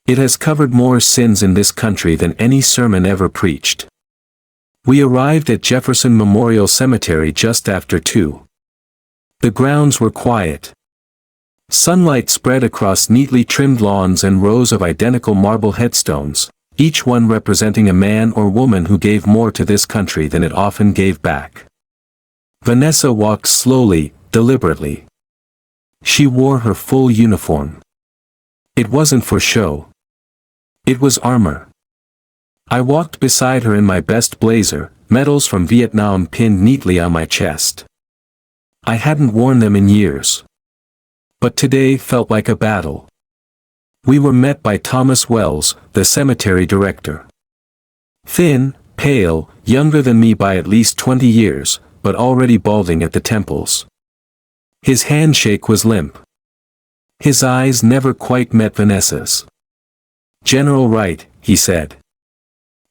It has covered more sins in this country than any sermon ever preached. We arrived at Jefferson Memorial Cemetery just after 2. The grounds were quiet. Sunlight spread across neatly trimmed lawns and rows of identical marble headstones, each one representing a man or woman who gave more to this country than it often gave back. Vanessa walked slowly, deliberately. She wore her full uniform. It wasn't for show. It was armor. I walked beside her in my best blazer, medals from Vietnam pinned neatly on my chest. I hadn't worn them in years. But today felt like a battle. We were met by Thomas Wells, the cemetery director. Thin, pale, younger than me by at least 20 years, but already balding at the temples. His handshake was limp. His eyes never quite met Vanessa's. "General Wright," he said.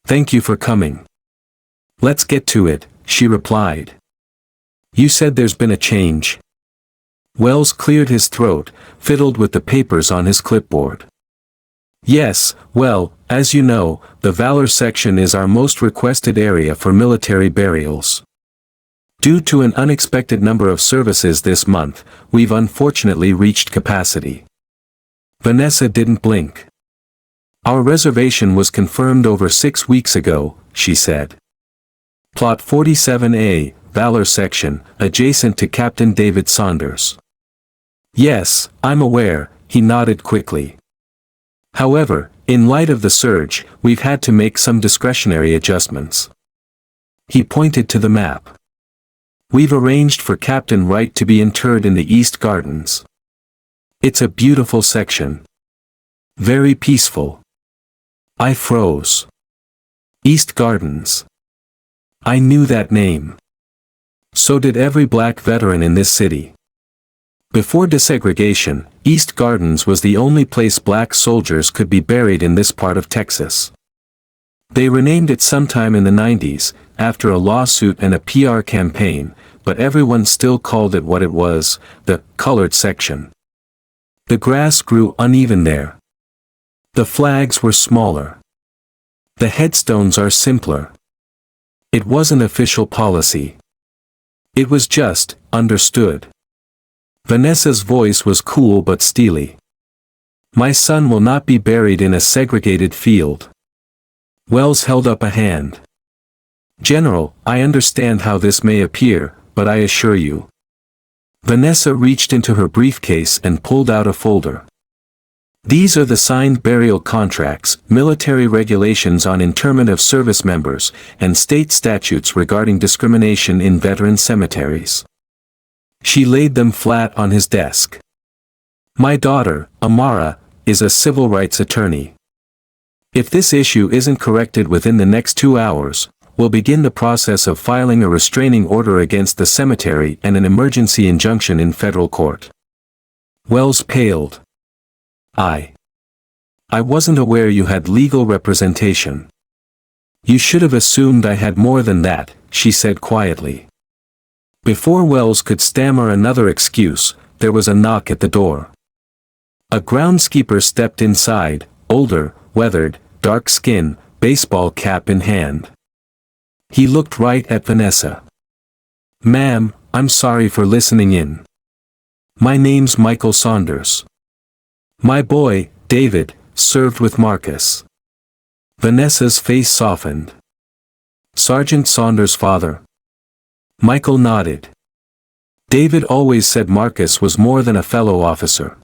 "Thank you for coming." "Let's get to it," she replied. "You said there's been a change." Wells cleared his throat, fiddled with the papers on his clipboard. "Yes, well, as you know, the Valor section is our most requested area for military burials. Due to an unexpected number of services this month, we've unfortunately reached capacity." Vanessa didn't blink. "Our reservation was confirmed over 6 weeks ago," she said. "Plot 47A, Valor section, adjacent to Captain David Saunders." "Yes, I'm aware," he nodded quickly. "However, in light of the surge, we've had to make some discretionary adjustments." He pointed to the map. "We've arranged for Captain Wright to be interred in the East Gardens. It's a beautiful section. Very peaceful." I froze. East Gardens. I knew that name. So did every black veteran in this city. Before desegregation, East Gardens was the only place black soldiers could be buried in this part of Texas. They renamed it sometime in the 90s, after a lawsuit and a PR campaign, but everyone still called it what it was, the colored section. The grass grew uneven there. The flags were smaller. The headstones are simpler. It wasn't official policy. It was just, understood. Vanessa's voice was cool but steely. "My son will not be buried in a segregated field." Wells held up a hand. "General, I understand how this may appear, but I assure you." Vanessa reached into her briefcase and pulled out a folder. "These are the signed burial contracts, military regulations on interment of service members, and state statutes regarding discrimination in veteran cemeteries." She laid them flat on his desk. My daughter, Amara, is a civil rights attorney. If this issue isn't corrected within the next 2 hours, we'll begin the process of filing a restraining order against the cemetery and an emergency injunction in federal court. Wells paled. I wasn't aware you had legal representation. You should have assumed I had more than that, she said quietly. Before Wells could stammer another excuse, there was a knock at the door. A groundskeeper stepped inside, older, weathered, dark skin, baseball cap in hand. He looked right at Vanessa. "Ma'am, I'm sorry for listening in. My name's Michael Saunders. My boy, David, served with Marcus." Vanessa's face softened. "Sergeant Saunders' father?" Michael nodded. David always said Marcus was more than a fellow officer.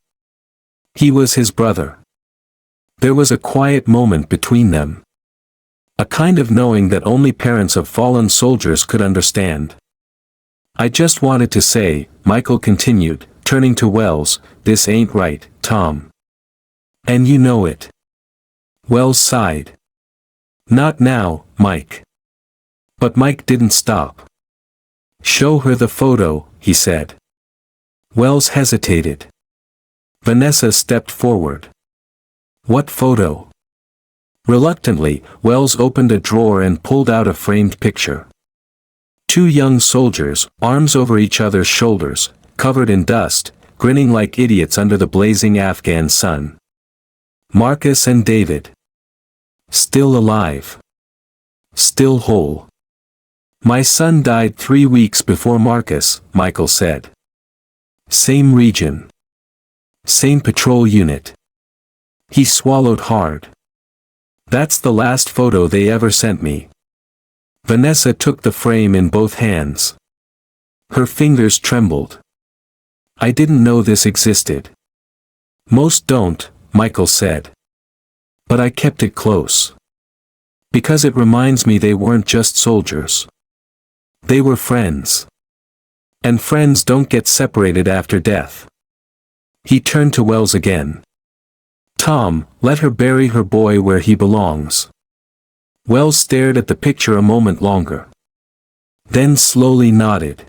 He was his brother. There was a quiet moment between them. A kind of knowing that only parents of fallen soldiers could understand. "I just wanted to say," Michael continued, turning to Wells, "this ain't right, Tom. And you know it." Wells sighed. "Not now, Mike." But Mike didn't stop. "Show her the photo," he said. Wells hesitated. Vanessa stepped forward. "What photo?" Reluctantly, Wells opened a drawer and pulled out a framed picture. 2 young soldiers, arms over each other's shoulders, covered in dust, grinning like idiots under the blazing Afghan sun. Marcus and David. Still alive. Still whole. "My son died 3 weeks before Marcus," Michael said. "Same region. Same patrol unit." He swallowed hard. "That's the last photo they ever sent me." Vanessa took the frame in both hands. Her fingers trembled. "I didn't know this existed." "Most don't," Michael said. "But I kept it close. Because it reminds me they weren't just soldiers. They were friends. And friends don't get separated after death." He turned to Wells again. "Tom, let her bury her boy where he belongs." Wells stared at the picture a moment longer. Then slowly nodded.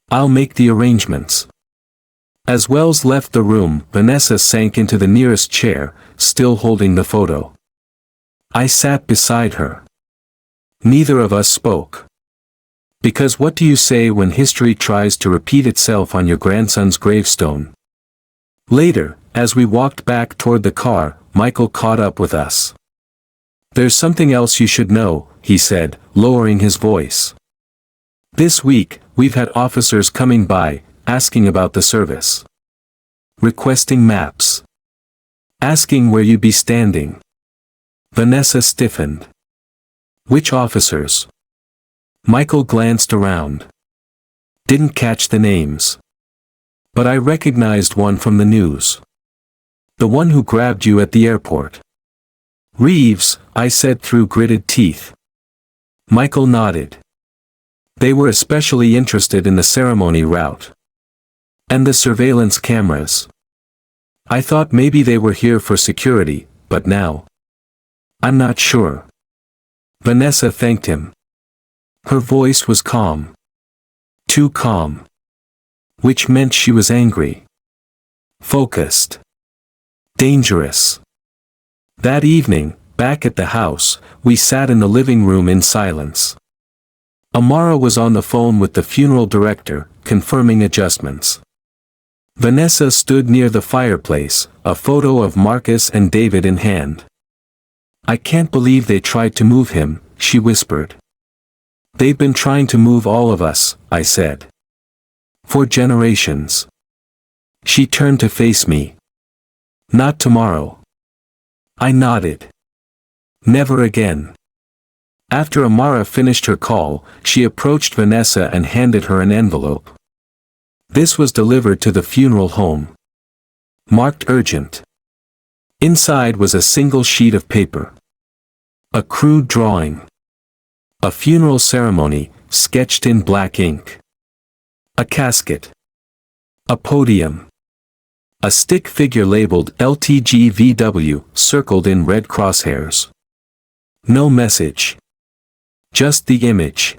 "I'll make the arrangements." As Wells left the room, Vanessa sank into the nearest chair, still holding the photo. I sat beside her. Neither of us spoke. Because what do you say when history tries to repeat itself on your grandson's gravestone? Later, as we walked back toward the car, Michael caught up with us. "There's something else you should know," he said, lowering his voice. "This week, we've had officers coming by, asking about the service. Requesting maps. Asking where you'd be standing." Vanessa stiffened. "Which officers?" Michael glanced around. "Didn't catch the names. But I recognized one from the news. The one who grabbed you at the airport." "Reeves," I said through gritted teeth. Michael nodded. "They were especially interested in the ceremony route. And the surveillance cameras. I thought maybe they were here for security, but now. I'm not sure." Vanessa thanked him. Her voice was calm. Too calm. Which meant she was angry. Focused. Dangerous. That evening, back at the house, we sat in the living room in silence. Amara was on the phone with the funeral director, confirming adjustments. Vanessa stood near the fireplace, a photo of Marcus and David in hand. "I can't believe they tried to move him," she whispered. "They've been trying to move all of us," I said. "For generations." She turned to face me. "Not tomorrow." I nodded. "Never again." After Amara finished her call, she approached Vanessa and handed her an envelope. This was delivered to the funeral home. Marked urgent. Inside was a single sheet of paper. A crude drawing. A funeral ceremony, sketched in black ink. A casket. A podium. A stick figure labeled LTGVW circled in red crosshairs. No message. Just the image.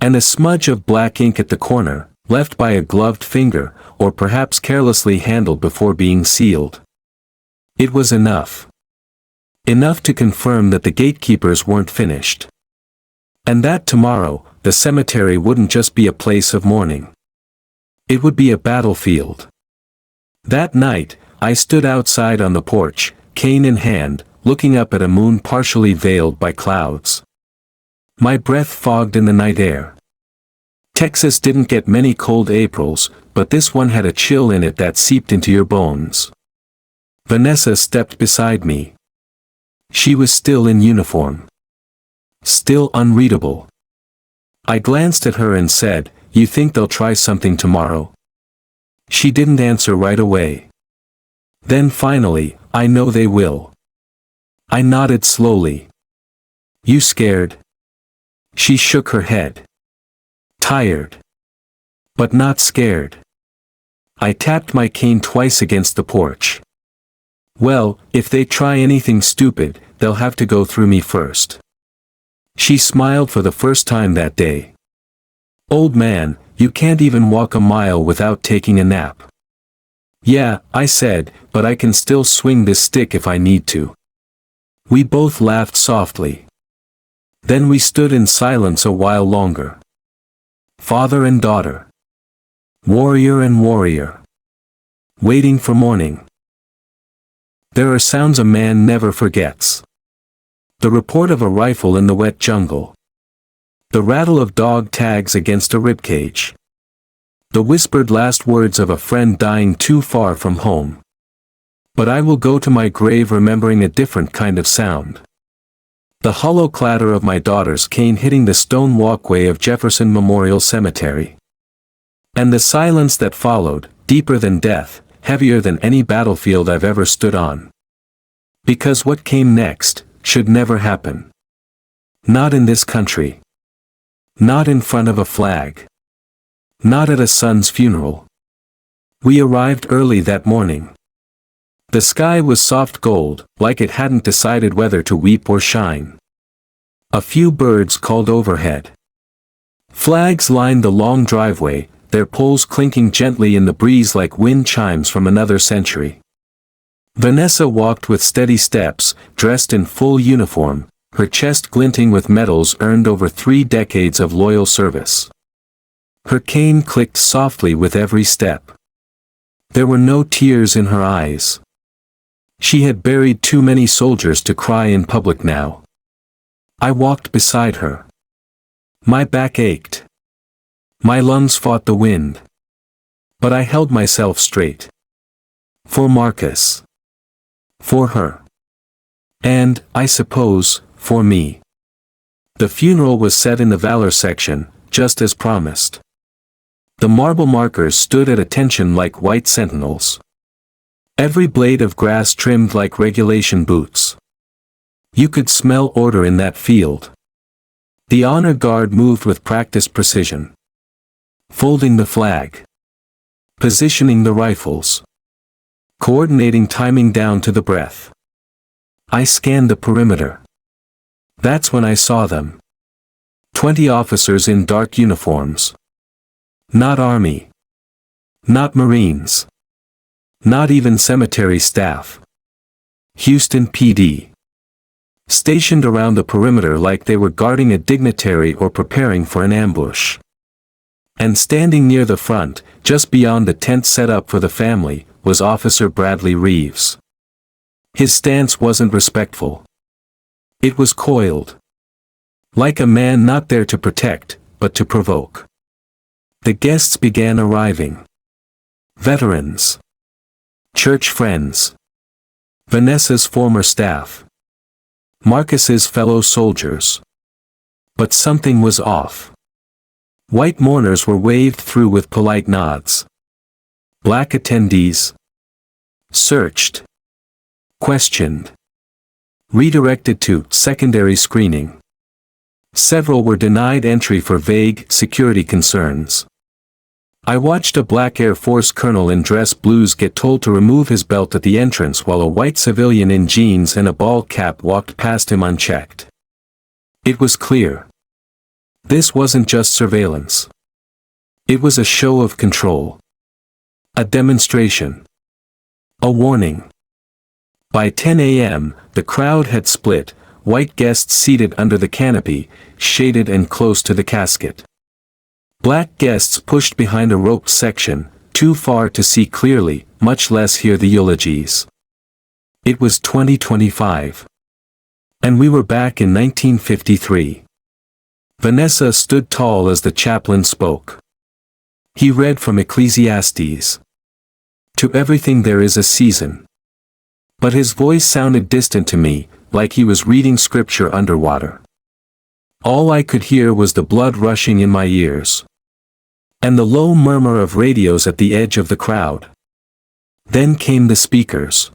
And a smudge of black ink at the corner, left by a gloved finger, or perhaps carelessly handled before being sealed. It was enough. Enough to confirm that the gatekeepers weren't finished. And that tomorrow, the cemetery wouldn't just be a place of mourning. It would be a battlefield. That night, I stood outside on the porch, cane in hand, looking up at a moon partially veiled by clouds. My breath fogged in the night air. Texas didn't get many cold Aprils, but this one had a chill in it that seeped into your bones. Vanessa stepped beside me. She was still in uniform. Still unreadable. I glanced at her and said, "You think they'll try something tomorrow?" She didn't answer right away. Then finally, "I know they will." I nodded slowly. "You scared?" She shook her head. "Tired. But not scared." I tapped my cane twice against the porch. "Well, if they try anything stupid, they'll have to go through me first." She smiled for the first time that day. "Old man, you can't even walk a mile without taking a nap." "Yeah," I said, "but I can still swing this stick if I need to." We both laughed softly. Then we stood in silence a while longer. Father and daughter. Warrior and warrior. Waiting for morning. There are sounds a man never forgets. The report of a rifle in the wet jungle. The rattle of dog tags against a ribcage. The whispered last words of a friend dying too far from home. But I will go to my grave remembering a different kind of sound. The hollow clatter of my daughter's cane hitting the stone walkway of Jefferson Memorial Cemetery. And the silence that followed, deeper than death, heavier than any battlefield I've ever stood on. Because what came next, should never happen. Not in this country. Not in front of a flag. Not at a son's funeral. We arrived early that morning. The sky was soft gold, like it hadn't decided whether to weep or shine. A few birds called overhead. Flags lined the long driveway, their poles clinking gently in the breeze like wind chimes from another century. Vanessa walked with steady steps, dressed in full uniform, her chest glinting with medals earned over 3 decades of loyal service. Her cane clicked softly with every step. There were no tears in her eyes. She had buried too many soldiers to cry in public now. I walked beside her. My back ached. My lungs fought the wind. But I held myself straight. For Marcus. For her. And, I suppose, for me. The funeral was set in the valor section, just as promised. The marble markers stood at attention like white sentinels. Every blade of grass trimmed like regulation boots. You could smell order in that field. The honor guard moved with practiced precision. Folding the flag. Positioning the rifles. Coordinating timing down to the breath. I scanned the perimeter. That's when I saw them. 20 officers in dark uniforms. Not Army. Not Marines. Not even cemetery staff. Houston PD. Stationed around the perimeter like they were guarding a dignitary or preparing for an ambush. And standing near the front, just beyond the tent set up for the family, was Officer Bradley Reeves. His stance wasn't respectful. It was coiled. Like a man not there to protect, but to provoke. The guests began arriving. Veterans. Church friends. Vanessa's former staff. Marcus's fellow soldiers. But something was off. White mourners were waved through with polite nods. Black attendees. Searched. Questioned. Redirected to secondary screening. Several were denied entry for vague security concerns. I watched a black Air Force colonel in dress blues get told to remove his belt at the entrance while a white civilian in jeans and a ball cap walked past him unchecked. It was clear. This wasn't just surveillance. It was a show of control. A demonstration. A warning. By 10 a.m., the crowd had split, white guests seated under the canopy, shaded and close to the casket. Black guests pushed behind a roped section, too far to see clearly, much less hear the eulogies. It was 2025. And we were back in 1953. Vanessa stood tall as the chaplain spoke. He read from Ecclesiastes. To everything there is a season. But his voice sounded distant to me, like he was reading scripture underwater. All I could hear was the blood rushing in my ears. And the low murmur of radios at the edge of the crowd. Then came the speakers.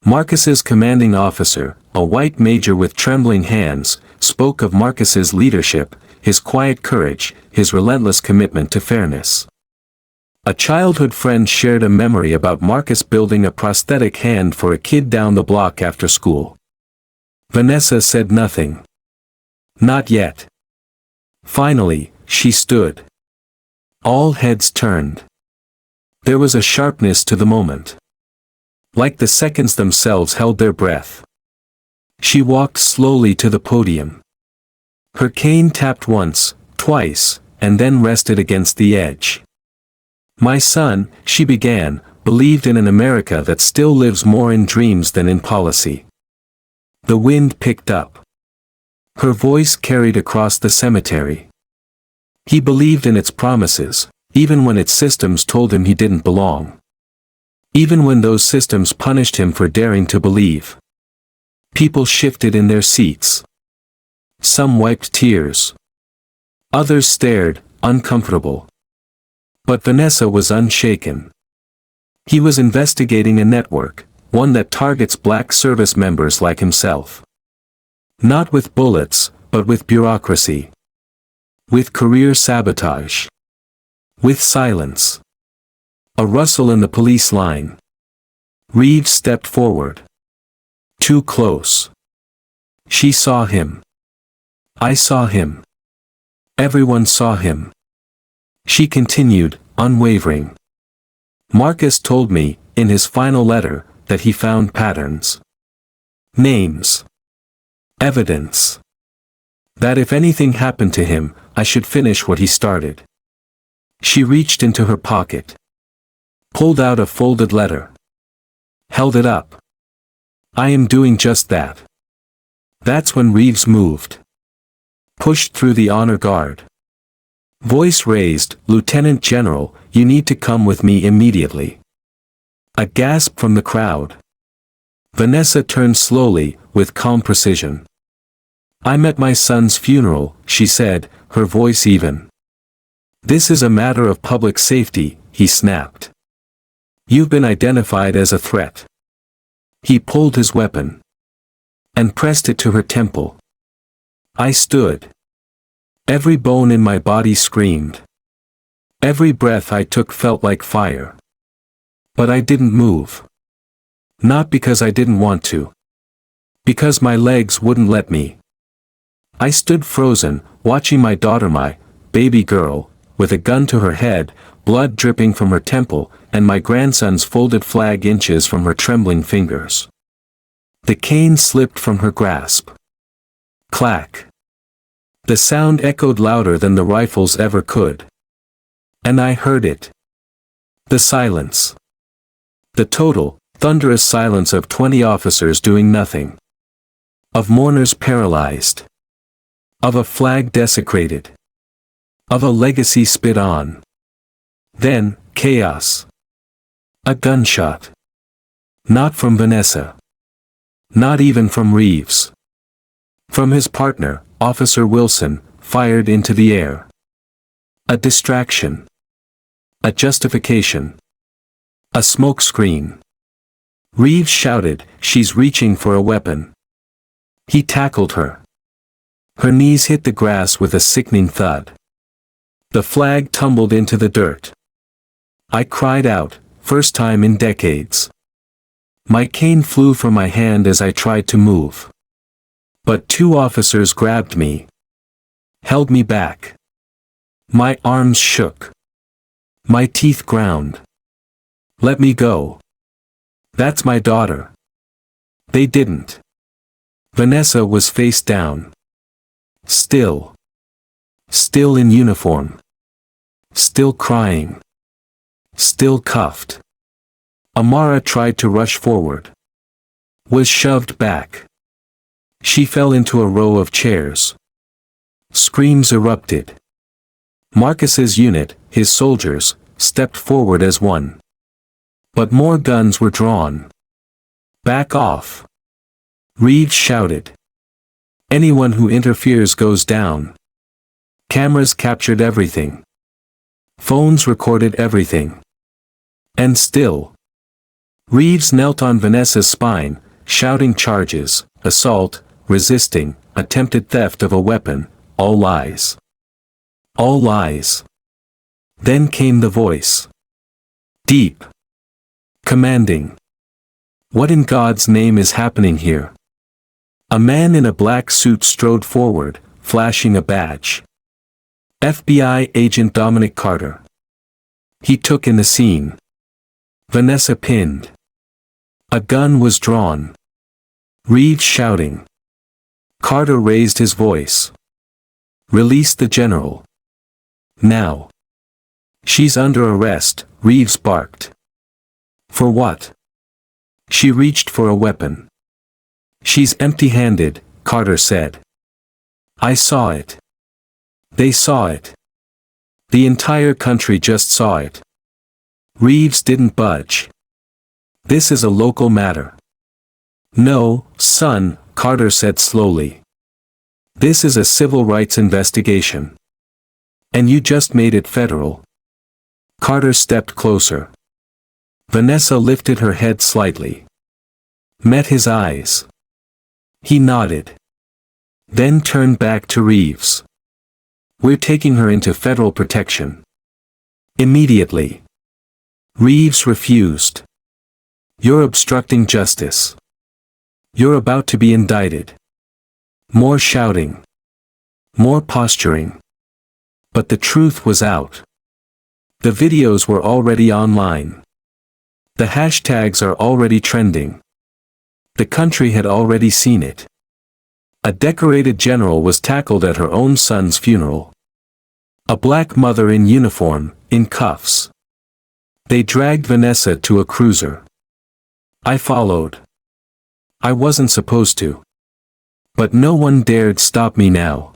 Marcus's commanding officer, a white major with trembling hands, spoke of Marcus's leadership, his quiet courage, his relentless commitment to fairness. A childhood friend shared a memory about Marcus building a prosthetic hand for a kid down the block after school. Vanessa said nothing. Not yet. Finally, she stood. All heads turned. There was a sharpness to the moment. Like the seconds themselves held their breath. She walked slowly to the podium. Her cane tapped once, twice, and then rested against the edge. My son, she began, believed in an America that still lives more in dreams than in policy. The wind picked up. Her voice carried across the cemetery. He believed in its promises, even when its systems told him he didn't belong. Even when those systems punished him for daring to believe. People shifted in their seats. Some wiped tears. Others stared, uncomfortable. But Vanessa was unshaken. He was investigating a network, one that targets black service members like himself. Not with bullets, but with bureaucracy. With career sabotage. With silence. A rustle in the police line. Reeves stepped forward. Too close. She saw him. I saw him. Everyone saw him. She continued, unwavering. Marcus told me, in his final letter, that he found patterns. Names. Evidence. That if anything happened to him, I should finish what he started. She reached into her pocket. Pulled out a folded letter. Held it up. I am doing just that. That's when Reeves moved. Pushed through the honor guard. Voice raised, Lieutenant General, you need to come with me immediately. A gasp from the crowd. Vanessa turned slowly, with calm precision. I'm at my son's funeral, she said, her voice even. This is a matter of public safety, he snapped. You've been identified as a threat. He pulled his weapon. And pressed it to her temple. I stood. Every bone in my body screamed. Every breath I took felt like fire. But I didn't move. Not because I didn't want to. Because my legs wouldn't let me. I stood frozen, watching my daughter, my baby girl, with a gun to her head, blood dripping from her temple, and my grandson's folded flag inches from her trembling fingers. The cane slipped from her grasp. Clack. The sound echoed louder than the rifles ever could. And I heard it. The silence. The total, thunderous silence of 20 officers doing nothing. Of mourners paralyzed. Of a flag desecrated. Of a legacy spit on. Then, chaos. A gunshot. Not from Vanessa. Not even from Reeves. From his partner, Officer Wilson, fired into the air. A distraction. A justification. A smokescreen. Reeves shouted, she's reaching for a weapon. He tackled her. Her knees hit the grass with a sickening thud. The flag tumbled into the dirt. I cried out, first time in decades. My cane flew from my hand as I tried to move. But two officers grabbed me. Held me back. My arms shook. My teeth ground. Let me go. That's my daughter. They didn't. Vanessa was face down. Still. Still in uniform. Still crying. Still cuffed. Amara tried to rush forward. Was shoved back. She fell into a row of chairs. Screams erupted. Marcus's unit, his soldiers, stepped forward as one. But more guns were drawn. Back off. Reeves shouted. Anyone who interferes goes down. Cameras captured everything. Phones recorded everything. And still. Reeves knelt on Vanessa's spine, shouting charges, assault, resisting, attempted theft of a weapon, all lies. All lies. Then came the voice. Deep. Commanding. What in God's name is happening here? A man in a black suit strode forward, flashing a badge. FBI Agent Dominic Carter. He took in the scene. Vanessa pinned. A gun was drawn. Reeves shouting. Carter raised his voice. Release the general. Now. She's under arrest, Reeves barked. For what? She reached for a weapon. She's empty-handed, Carter said. I saw it. They saw it. The entire country just saw it. Reeves didn't budge. This is a local matter. No, son, Carter said slowly. This is a civil rights investigation. And you just made it federal. Carter stepped closer. Vanessa lifted her head slightly. Met his eyes. He nodded. Then turned back to Reeves. We're taking her into federal protection. Immediately. Reeves refused. You're obstructing justice. You're about to be indicted. More shouting. More posturing. But the truth was out. The videos were already online. The hashtags are already trending. The country had already seen it. A decorated general was tackled at her own son's funeral. A black mother in uniform, in cuffs. They dragged Vanessa to a cruiser. I followed. I wasn't supposed to. But no one dared stop me now.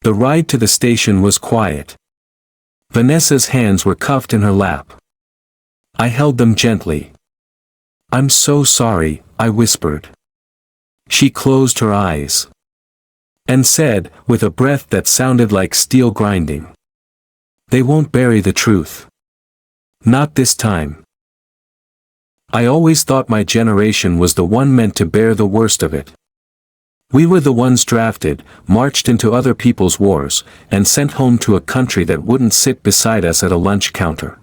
The ride to the station was quiet. Vanessa's hands were cuffed in her lap. I held them gently. I'm so sorry, I whispered. She closed her eyes. And said, with a breath that sounded like steel grinding. They won't bury the truth. Not this time. I always thought my generation was the one meant to bear the worst of it. We were the ones drafted, marched into other people's wars, and sent home to a country that wouldn't sit beside us at a lunch counter.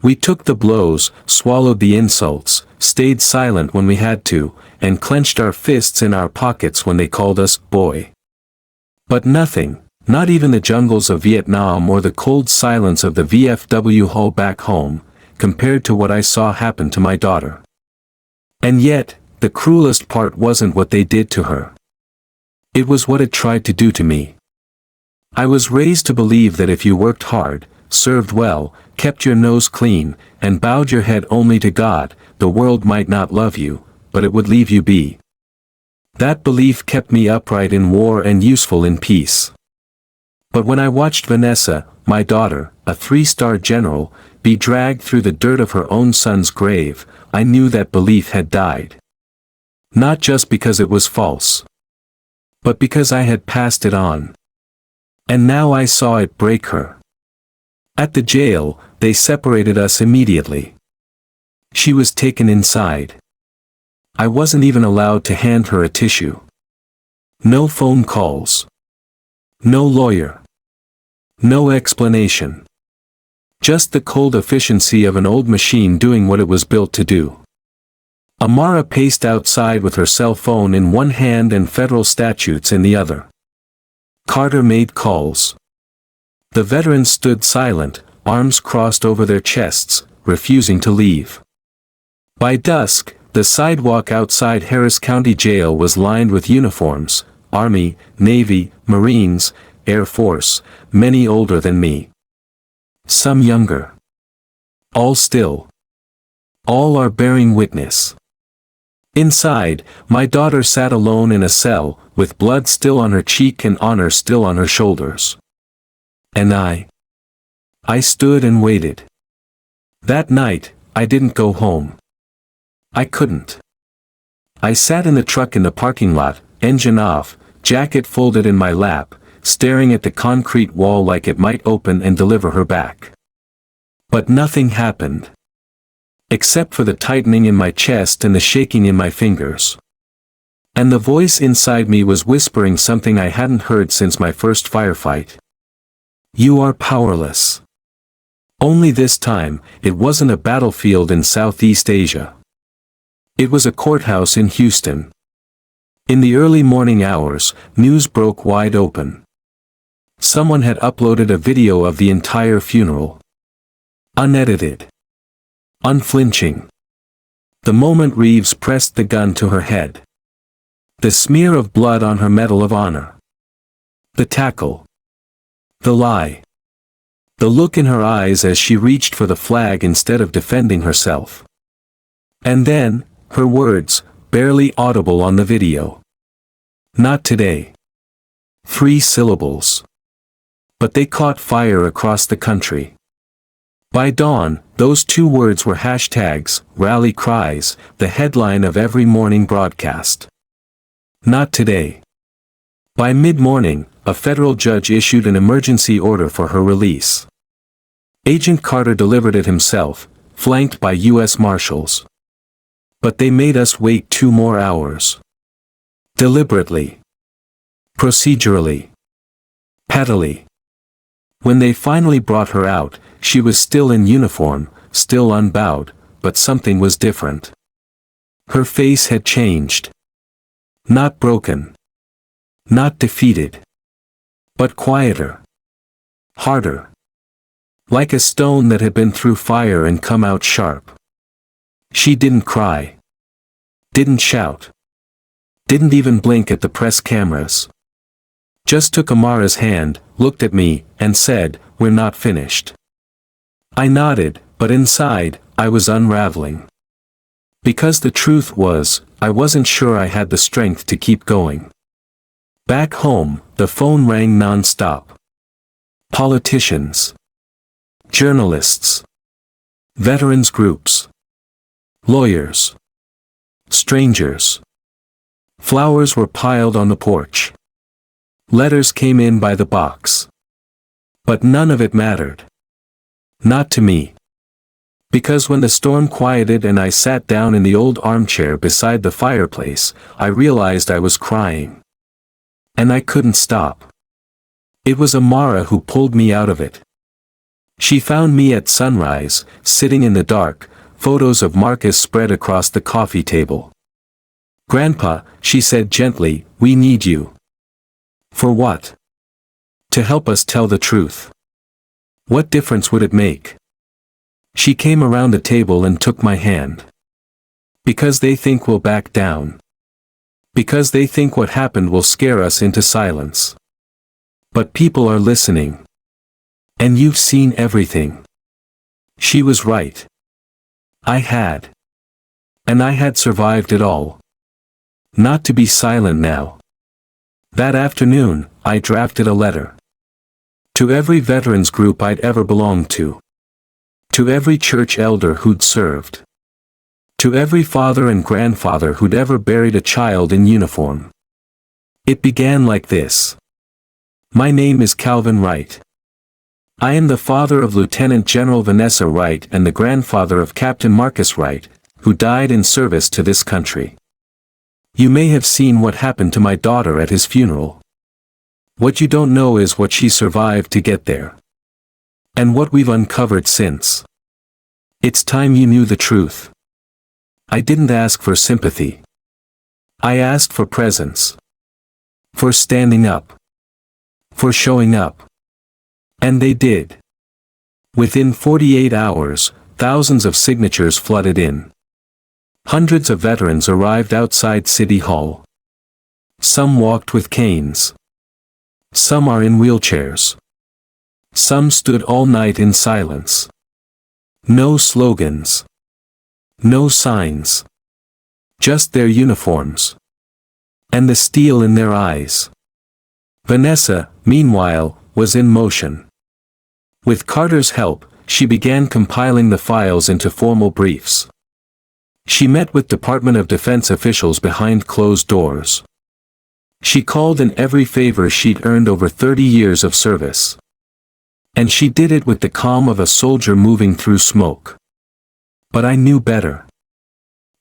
We took the blows, swallowed the insults, stayed silent when we had to, and clenched our fists in our pockets when they called us boy. But nothing, not even the jungles of Vietnam or the cold silence of the VFW hall back home, compared to what I saw happen to my daughter. And yet, the cruelest part wasn't what they did to her. It was what it tried to do to me. I was raised to believe that if you worked hard, served well, kept your nose clean, and bowed your head only to God, the world might not love you, but it would leave you be. That belief kept me upright in war and useful in peace. But when I watched Vanessa, my daughter, a 3-star general, be dragged through the dirt of her own son's grave, I knew that belief had died. Not just because it was false. But because I had passed it on. And now I saw it break her. At the jail, they separated us immediately. She was taken inside. I wasn't even allowed to hand her a tissue. No phone calls. No lawyer. No explanation. Just the cold efficiency of an old machine doing what it was built to do. Amara paced outside with her cell phone in one hand and federal statutes in the other. Carter made calls. The veterans stood silent, arms crossed over their chests, refusing to leave. By dusk, the sidewalk outside Harris County Jail was lined with uniforms: Army, Navy, Marines, Air Force, many older than me. Some younger. All still. All are bearing witness. Inside, my daughter sat alone in a cell, with blood still on her cheek and honor still on her shoulders. And I stood and waited. That night, I didn't go home. I couldn't. I sat in the truck in the parking lot, engine off, jacket folded in my lap, staring at the concrete wall like it might open and deliver her back. But nothing happened. Except for the tightening in my chest and the shaking in my fingers. And the voice inside me was whispering something I hadn't heard since my first firefight. You are powerless. Only this time, it wasn't a battlefield in Southeast Asia. It was a courthouse in Houston. In the early morning hours, news broke wide open. Someone had uploaded a video of the entire funeral. Unedited. Unflinching. The moment Reeves pressed the gun to her head. The smear of blood on her Medal of Honor. The tackle. The lie. The look in her eyes as she reached for the flag instead of defending herself. And then, her words, barely audible on the video. Not today. 3 syllables. But they caught fire across the country. By dawn, those 2 words were hashtags, rally cries, the headline of every morning broadcast. Not today. By mid-morning, a federal judge issued an emergency order for her release. Agent Carter delivered it himself, flanked by U.S. Marshals. But they made us wait 2 more hours. Deliberately. Procedurally. Pettily. When they finally brought her out, she was still in uniform, still unbowed, but something was different. Her face had changed. Not broken. Not defeated. But quieter. Harder. Like a stone that had been through fire and come out sharp. She didn't cry. Didn't shout. Didn't even blink at the press cameras. Just took Amara's hand, looked at me, and said, "We're not finished." I nodded, but inside, I was unraveling. Because the truth was, I wasn't sure I had the strength to keep going. Back home, the phone rang non-stop. Politicians. Journalists. Veterans groups. Lawyers. Strangers. Flowers were piled on the porch. Letters came in by the box. But none of it mattered. Not to me. Because when the storm quieted and I sat down in the old armchair beside the fireplace, I realized I was crying. And I couldn't stop. It was Amara who pulled me out of it. She found me at sunrise, sitting in the dark, photos of Marcus spread across the coffee table. "Grandpa," she said gently, "we need you." For what? To help us tell the truth. What difference would it make? She came around the table and took my hand. Because they think we'll back down. Because they think what happened will scare us into silence. But people are listening. And you've seen everything. She was right. I had. And I had survived it all. Not to be silent now. That afternoon, I drafted a letter. To every veterans group I'd ever belonged to. To every church elder who'd served. To every father and grandfather who'd ever buried a child in uniform. It began like this. My name is Calvin Wright. I am the father of Lieutenant General Vanessa Wright and the grandfather of Captain Marcus Wright, who died in service to this country. You may have seen what happened to my daughter at his funeral. What you don't know is what she survived to get there. And what we've uncovered since. It's time you knew the truth. I didn't ask for sympathy. I asked for presence. For standing up. For showing up. And they did. Within 48 hours, thousands of signatures flooded in. Hundreds of veterans arrived outside City Hall. Some walked with canes. Some are in wheelchairs. Some stood all night in silence. No slogans. No signs. Just their uniforms. And the steel in their eyes. Vanessa, meanwhile, was in motion. With Carter's help, she began compiling the files into formal briefs. She met with Department of Defense officials behind closed doors. She called in every favor she'd earned over 30 years of service. And she did it with the calm of a soldier moving through smoke. But I knew better.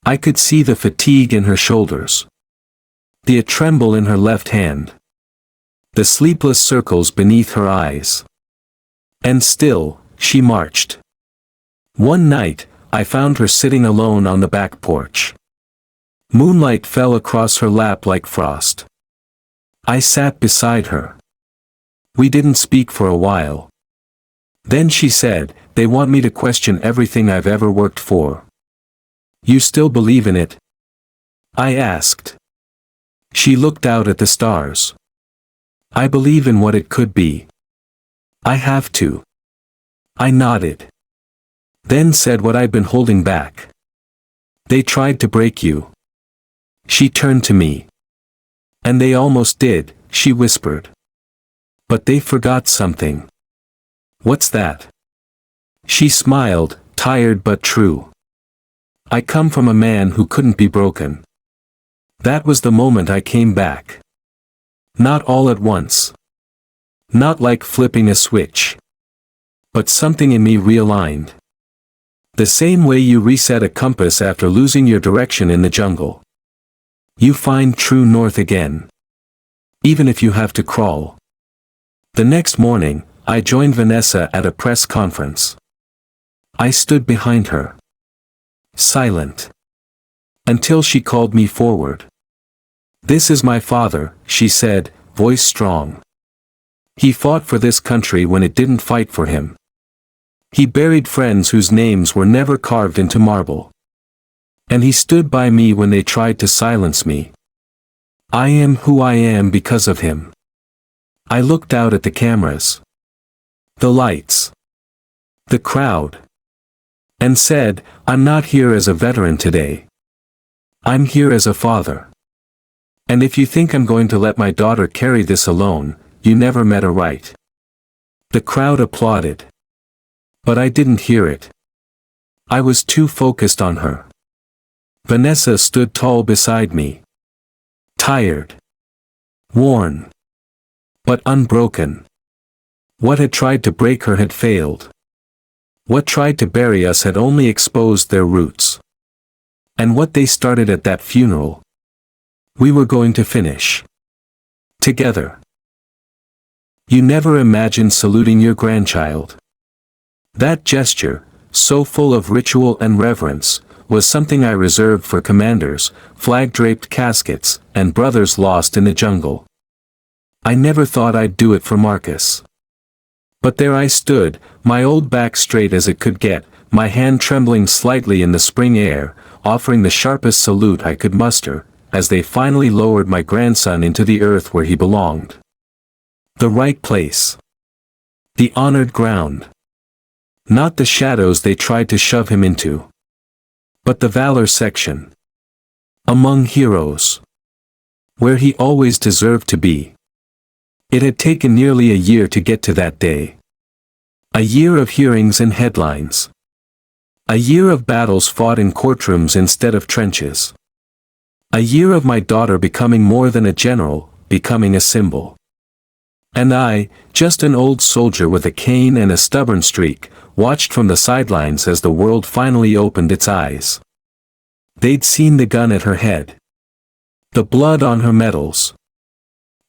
I could see the fatigue in her shoulders. The tremble in her left hand. The sleepless circles beneath her eyes. And still, she marched. One night, I found her sitting alone on the back porch. Moonlight fell across her lap like frost. I sat beside her. We didn't speak for a while. Then she said, "They want me to question everything I've ever worked for." "You still believe in it?" I asked. She looked out at the stars. "I believe in what it could be. I have to." I nodded. Then said what I'd been holding back. "They tried to break you." She turned to me. "And they almost did," she whispered. "But they forgot something." "What's that?" She smiled, tired but true. "I come from a man who couldn't be broken. That was the moment I came back. Not all at once. Not like flipping a switch. But something in me realigned. The same way you reset a compass after losing your direction in the jungle. You find true north again. Even if you have to crawl." The next morning, I joined Vanessa at a press conference. I stood behind her. Silent. Until she called me forward. "This is my father," she said, voice strong. "He fought for this country when it didn't fight for him. He buried friends whose names were never carved into marble. And he stood by me when they tried to silence me. I am who I am because of him." I looked out at the cameras. The lights. The crowd. And said, "I'm not here as a veteran today. I'm here as a father. And if you think I'm going to let my daughter carry this alone, you never met a Wright." The crowd applauded. But I didn't hear it. I was too focused on her. Vanessa stood tall beside me. Tired. Worn. But unbroken. What had tried to break her had failed. What tried to bury us had only exposed their roots. And what they started at that funeral, we were going to finish. Together. You never imagined saluting your grandchild. That gesture, so full of ritual and reverence, was something I reserved for commanders, flag-draped caskets, and brothers lost in the jungle. I never thought I'd do it for Marcus. But there I stood, my old back straight as it could get, my hand trembling slightly in the spring air, offering the sharpest salute I could muster, as they finally lowered my grandson into the earth where he belonged. The right place. The honored ground. Not the shadows they tried to shove him into. But the valor section. Among heroes. Where he always deserved to be. It had taken nearly a year to get to that day. A year of hearings and headlines. A year of battles fought in courtrooms instead of trenches. A year of my daughter becoming more than a general, becoming a symbol. And I, just an old soldier with a cane and a stubborn streak, watched from the sidelines as the world finally opened its eyes. They'd seen the gun at her head. The blood on her medals.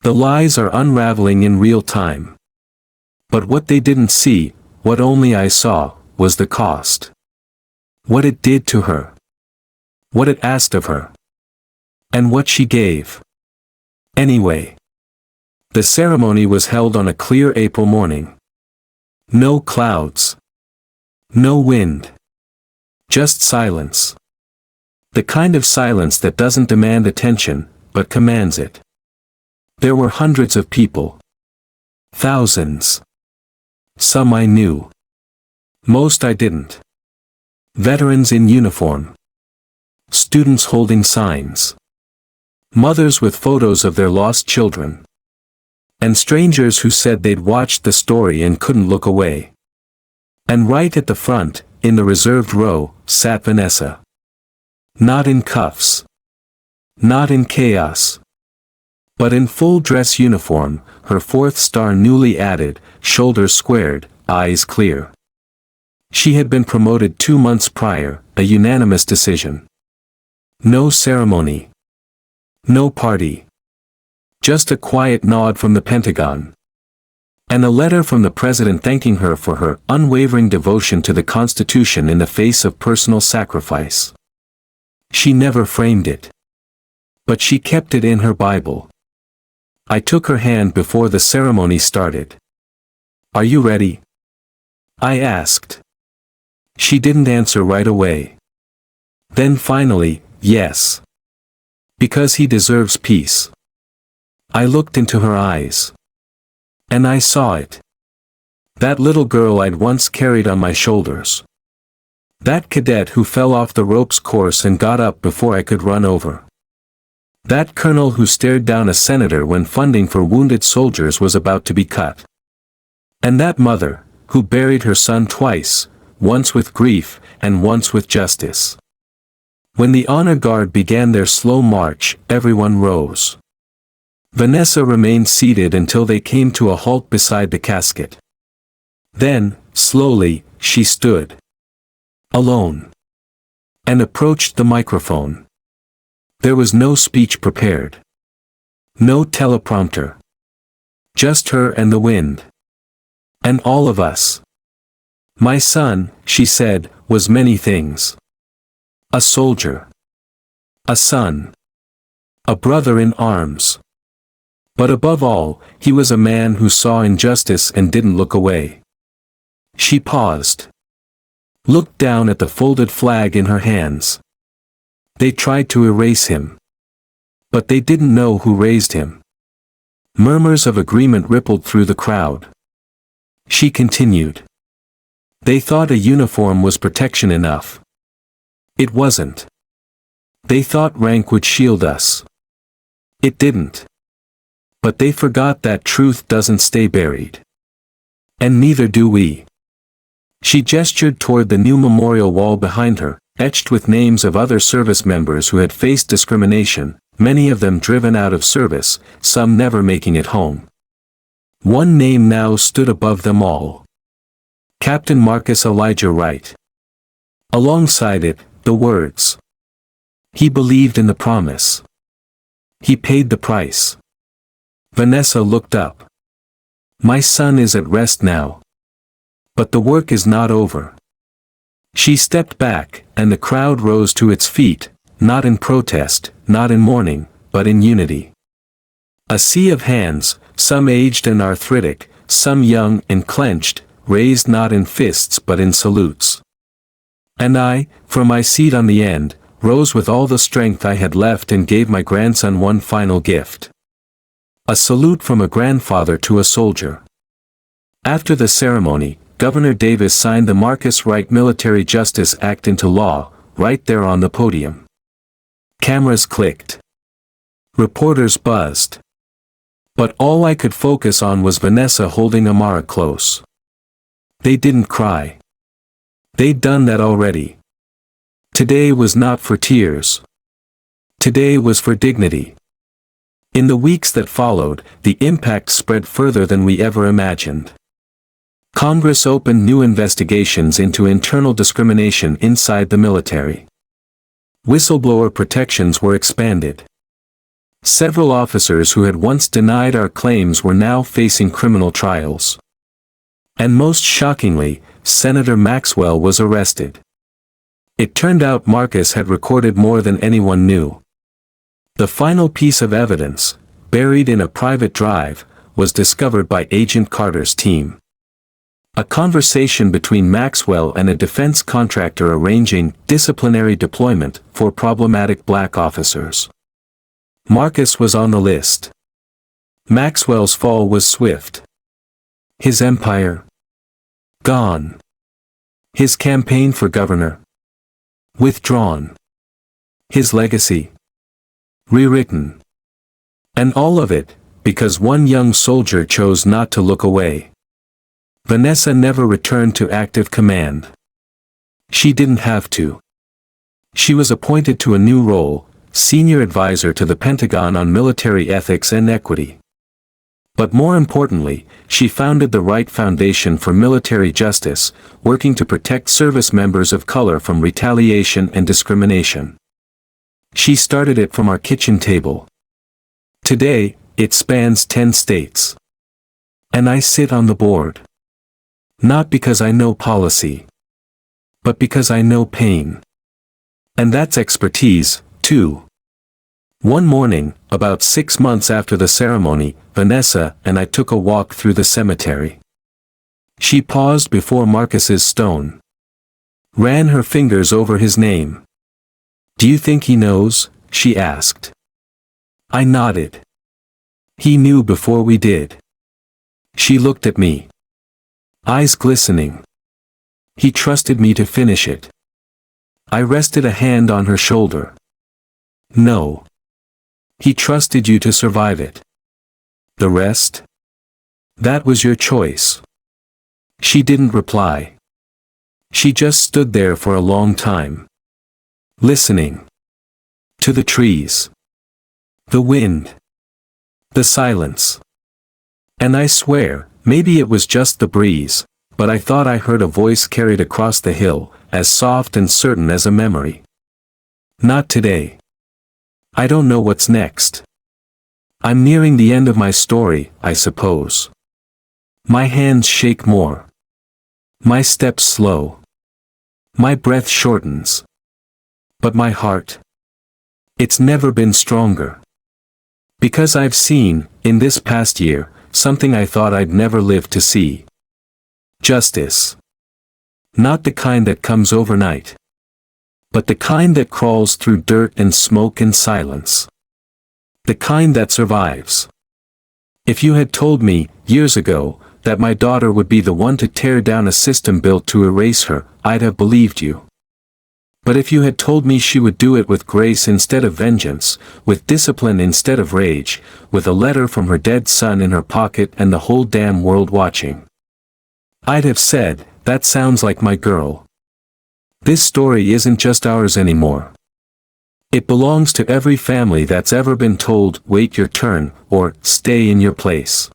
The lies are unraveling in real time. But what they didn't see, what only I saw, was the cost. What it did to her. What it asked of her. And what she gave. Anyway. The ceremony was held on a clear April morning. No clouds. No wind. Just silence. The kind of silence that doesn't demand attention, but commands it. There were hundreds of people. Thousands. Some I knew. Most I didn't. Veterans in uniform. Students holding signs. Mothers with photos of their lost children. And strangers who said they'd watched the story and couldn't look away. And right at the front, in the reserved row, sat Vanessa. Not in cuffs. Not in chaos. But in full dress uniform, her fourth star newly added, shoulders squared, eyes clear. She had been promoted 2 months prior, a unanimous decision. No ceremony. No party. Just a quiet nod from the Pentagon. And a letter from the President thanking her for her unwavering devotion to the Constitution in the face of personal sacrifice. She never framed it. But she kept it in her Bible. I took her hand before the ceremony started. "Are you ready?" I asked. She didn't answer right away. Then finally, "Yes. Because he deserves peace." I looked into her eyes. And I saw it. That little girl I'd once carried on my shoulders. That cadet who fell off the ropes course and got up before I could run over. That colonel who stared down a senator when funding for wounded soldiers was about to be cut. And that mother, who buried her son twice, once with grief, and once with justice. When the honor guard began their slow march, everyone rose. Vanessa remained seated until they came to a halt beside the casket. Then, slowly, she stood. Alone. And approached the microphone. There was no speech prepared. No teleprompter. Just her and the wind. And all of us. "My son," she said, "was many things. A soldier. A son. A brother in arms. But above all, he was a man who saw injustice and didn't look away." She paused. Looked down at the folded flag in her hands. They tried to erase him. But they didn't know who raised him. Murmurs of agreement rippled through the crowd. She continued. They thought a uniform was protection enough. It wasn't. They thought rank would shield us. It didn't. But they forgot that truth doesn't stay buried. And neither do we. She gestured toward the new memorial wall behind her, etched with names of other service members who had faced discrimination, many of them driven out of service, some never making it home. One name now stood above them all. Captain Marcus Elijah Wright. Alongside it, the words. He believed in the promise. He paid the price. Vanessa looked up. My son is at rest now. But the work is not over. She stepped back, and the crowd rose to its feet, not in protest, not in mourning, but in unity. A sea of hands, some aged and arthritic, some young and clenched, raised not in fists but in salutes. And I, from my seat on the end, rose with all the strength I had left and gave my grandson one final gift. A salute from a grandfather to a soldier. After the ceremony, Governor Davis signed the Marcus Wright Military Justice Act into law, right there on the podium. Cameras clicked. Reporters buzzed. But all I could focus on was Vanessa holding Amara close. They didn't cry. They'd done that already. Today was not for tears. Today was for dignity. In the weeks that followed, the impact spread further than we ever imagined. Congress opened new investigations into internal discrimination inside the military. Whistleblower protections were expanded. Several officers who had once denied our claims were now facing criminal trials. And most shockingly, Senator Maxwell was arrested. It turned out Marcus had recorded more than anyone knew. The final piece of evidence, buried in a private drive, was discovered by Agent Carter's team. A conversation between Maxwell and a defense contractor arranging disciplinary deployment for problematic black officers. Marcus was on the list. Maxwell's fall was swift. His empire gone. His campaign for governor withdrawn. His legacy rewritten. And all of it, because one young soldier chose not to look away. Vanessa never returned to active command. She didn't have to. She was appointed to a new role, senior advisor to the Pentagon on military ethics and equity. But more importantly, she founded the Wright Foundation for Military Justice, working to protect service members of color from retaliation and discrimination. She started it from our kitchen table. Today, it spans 10 states. And I sit on the board. Not because I know policy, but because I know pain. And that's expertise, too. One morning, about 6 months after the ceremony, Vanessa and I took a walk through the cemetery. She paused before Marcus's stone. Ran her fingers over his name. "Do you think he knows?" she asked. I nodded. He knew before we did. She looked at me. Eyes glistening. He trusted me to finish it. I rested a hand on her shoulder. No. He trusted you to survive it. The rest? That was your choice. She didn't reply. She just stood there for a long time. Listening. To the trees. The wind. The silence. And I swear, maybe it was just the breeze, but I thought I heard a voice carried across the hill, as soft and certain as a memory. Not today. I don't know what's next. I'm nearing the end of my story, I suppose. My hands shake more. My steps slow. My breath shortens. But my heart? It's never been stronger. Because I've seen, in this past year, something I thought I'd never live to see. Justice. Not the kind that comes overnight. But the kind that crawls through dirt and smoke and silence. The kind that survives. If you had told me, years ago, that my daughter would be the one to tear down a system built to erase her, I'd have believed you. But if you had told me she would do it with grace instead of vengeance, with discipline instead of rage, with a letter from her dead son in her pocket and the whole damn world watching, I'd have said, that sounds like my girl. This story isn't just ours anymore. It belongs to every family that's ever been told, wait your turn, or stay in your place.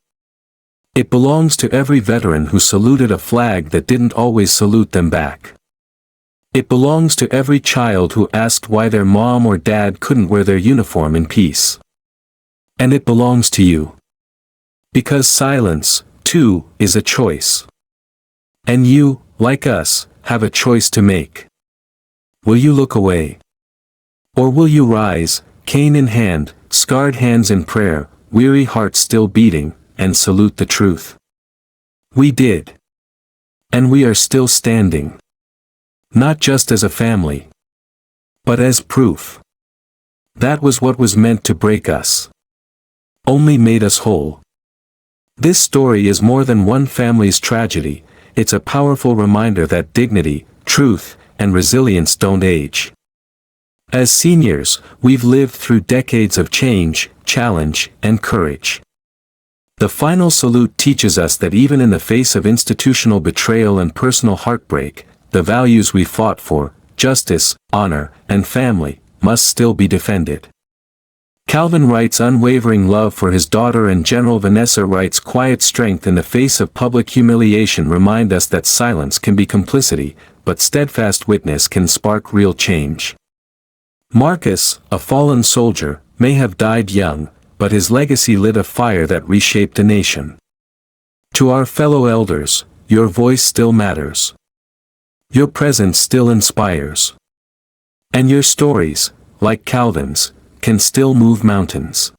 It belongs to every veteran who saluted a flag that didn't always salute them back. It belongs to every child who asked why their mom or dad couldn't wear their uniform in peace. And it belongs to you. Because silence, too, is a choice. And you, like us, have a choice to make. Will you look away? Or will you rise, cane in hand, scarred hands in prayer, weary heart still beating, and salute the truth? We did. And we are still standing. Not just as a family, but as proof. That was what was meant to break us. Only made us whole. This story is more than one family's tragedy, it's a powerful reminder that dignity, truth, and resilience don't age. As seniors, we've lived through decades of change, challenge, and courage. The final salute teaches us that even in the face of institutional betrayal and personal heartbreak, the values we fought for, justice, honor, and family, must still be defended. Calvin Wright's unwavering love for his daughter and General Vanessa Wright's quiet strength in the face of public humiliation remind us that silence can be complicity, but steadfast witness can spark real change. Marcus, a fallen soldier, may have died young, but his legacy lit a fire that reshaped a nation. To our fellow elders, your voice still matters. Your presence still inspires. And your stories, like Calvin's, can still move mountains.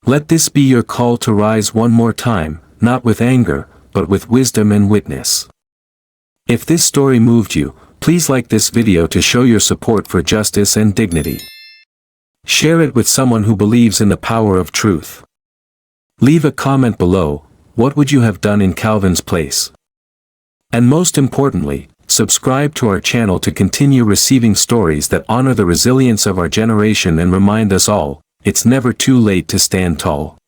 Let this be your call to rise one more time, not with anger, but with wisdom and witness. If this story moved you, please like this video to show your support for justice and dignity. Share it with someone who believes in the power of truth. Leave a comment below. What would you have done in Calvin's place? And most importantly, subscribe to our channel to continue receiving stories that honor the resilience of our generation and remind us all, it's never too late to stand tall.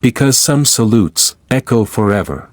Because some salutes echo forever.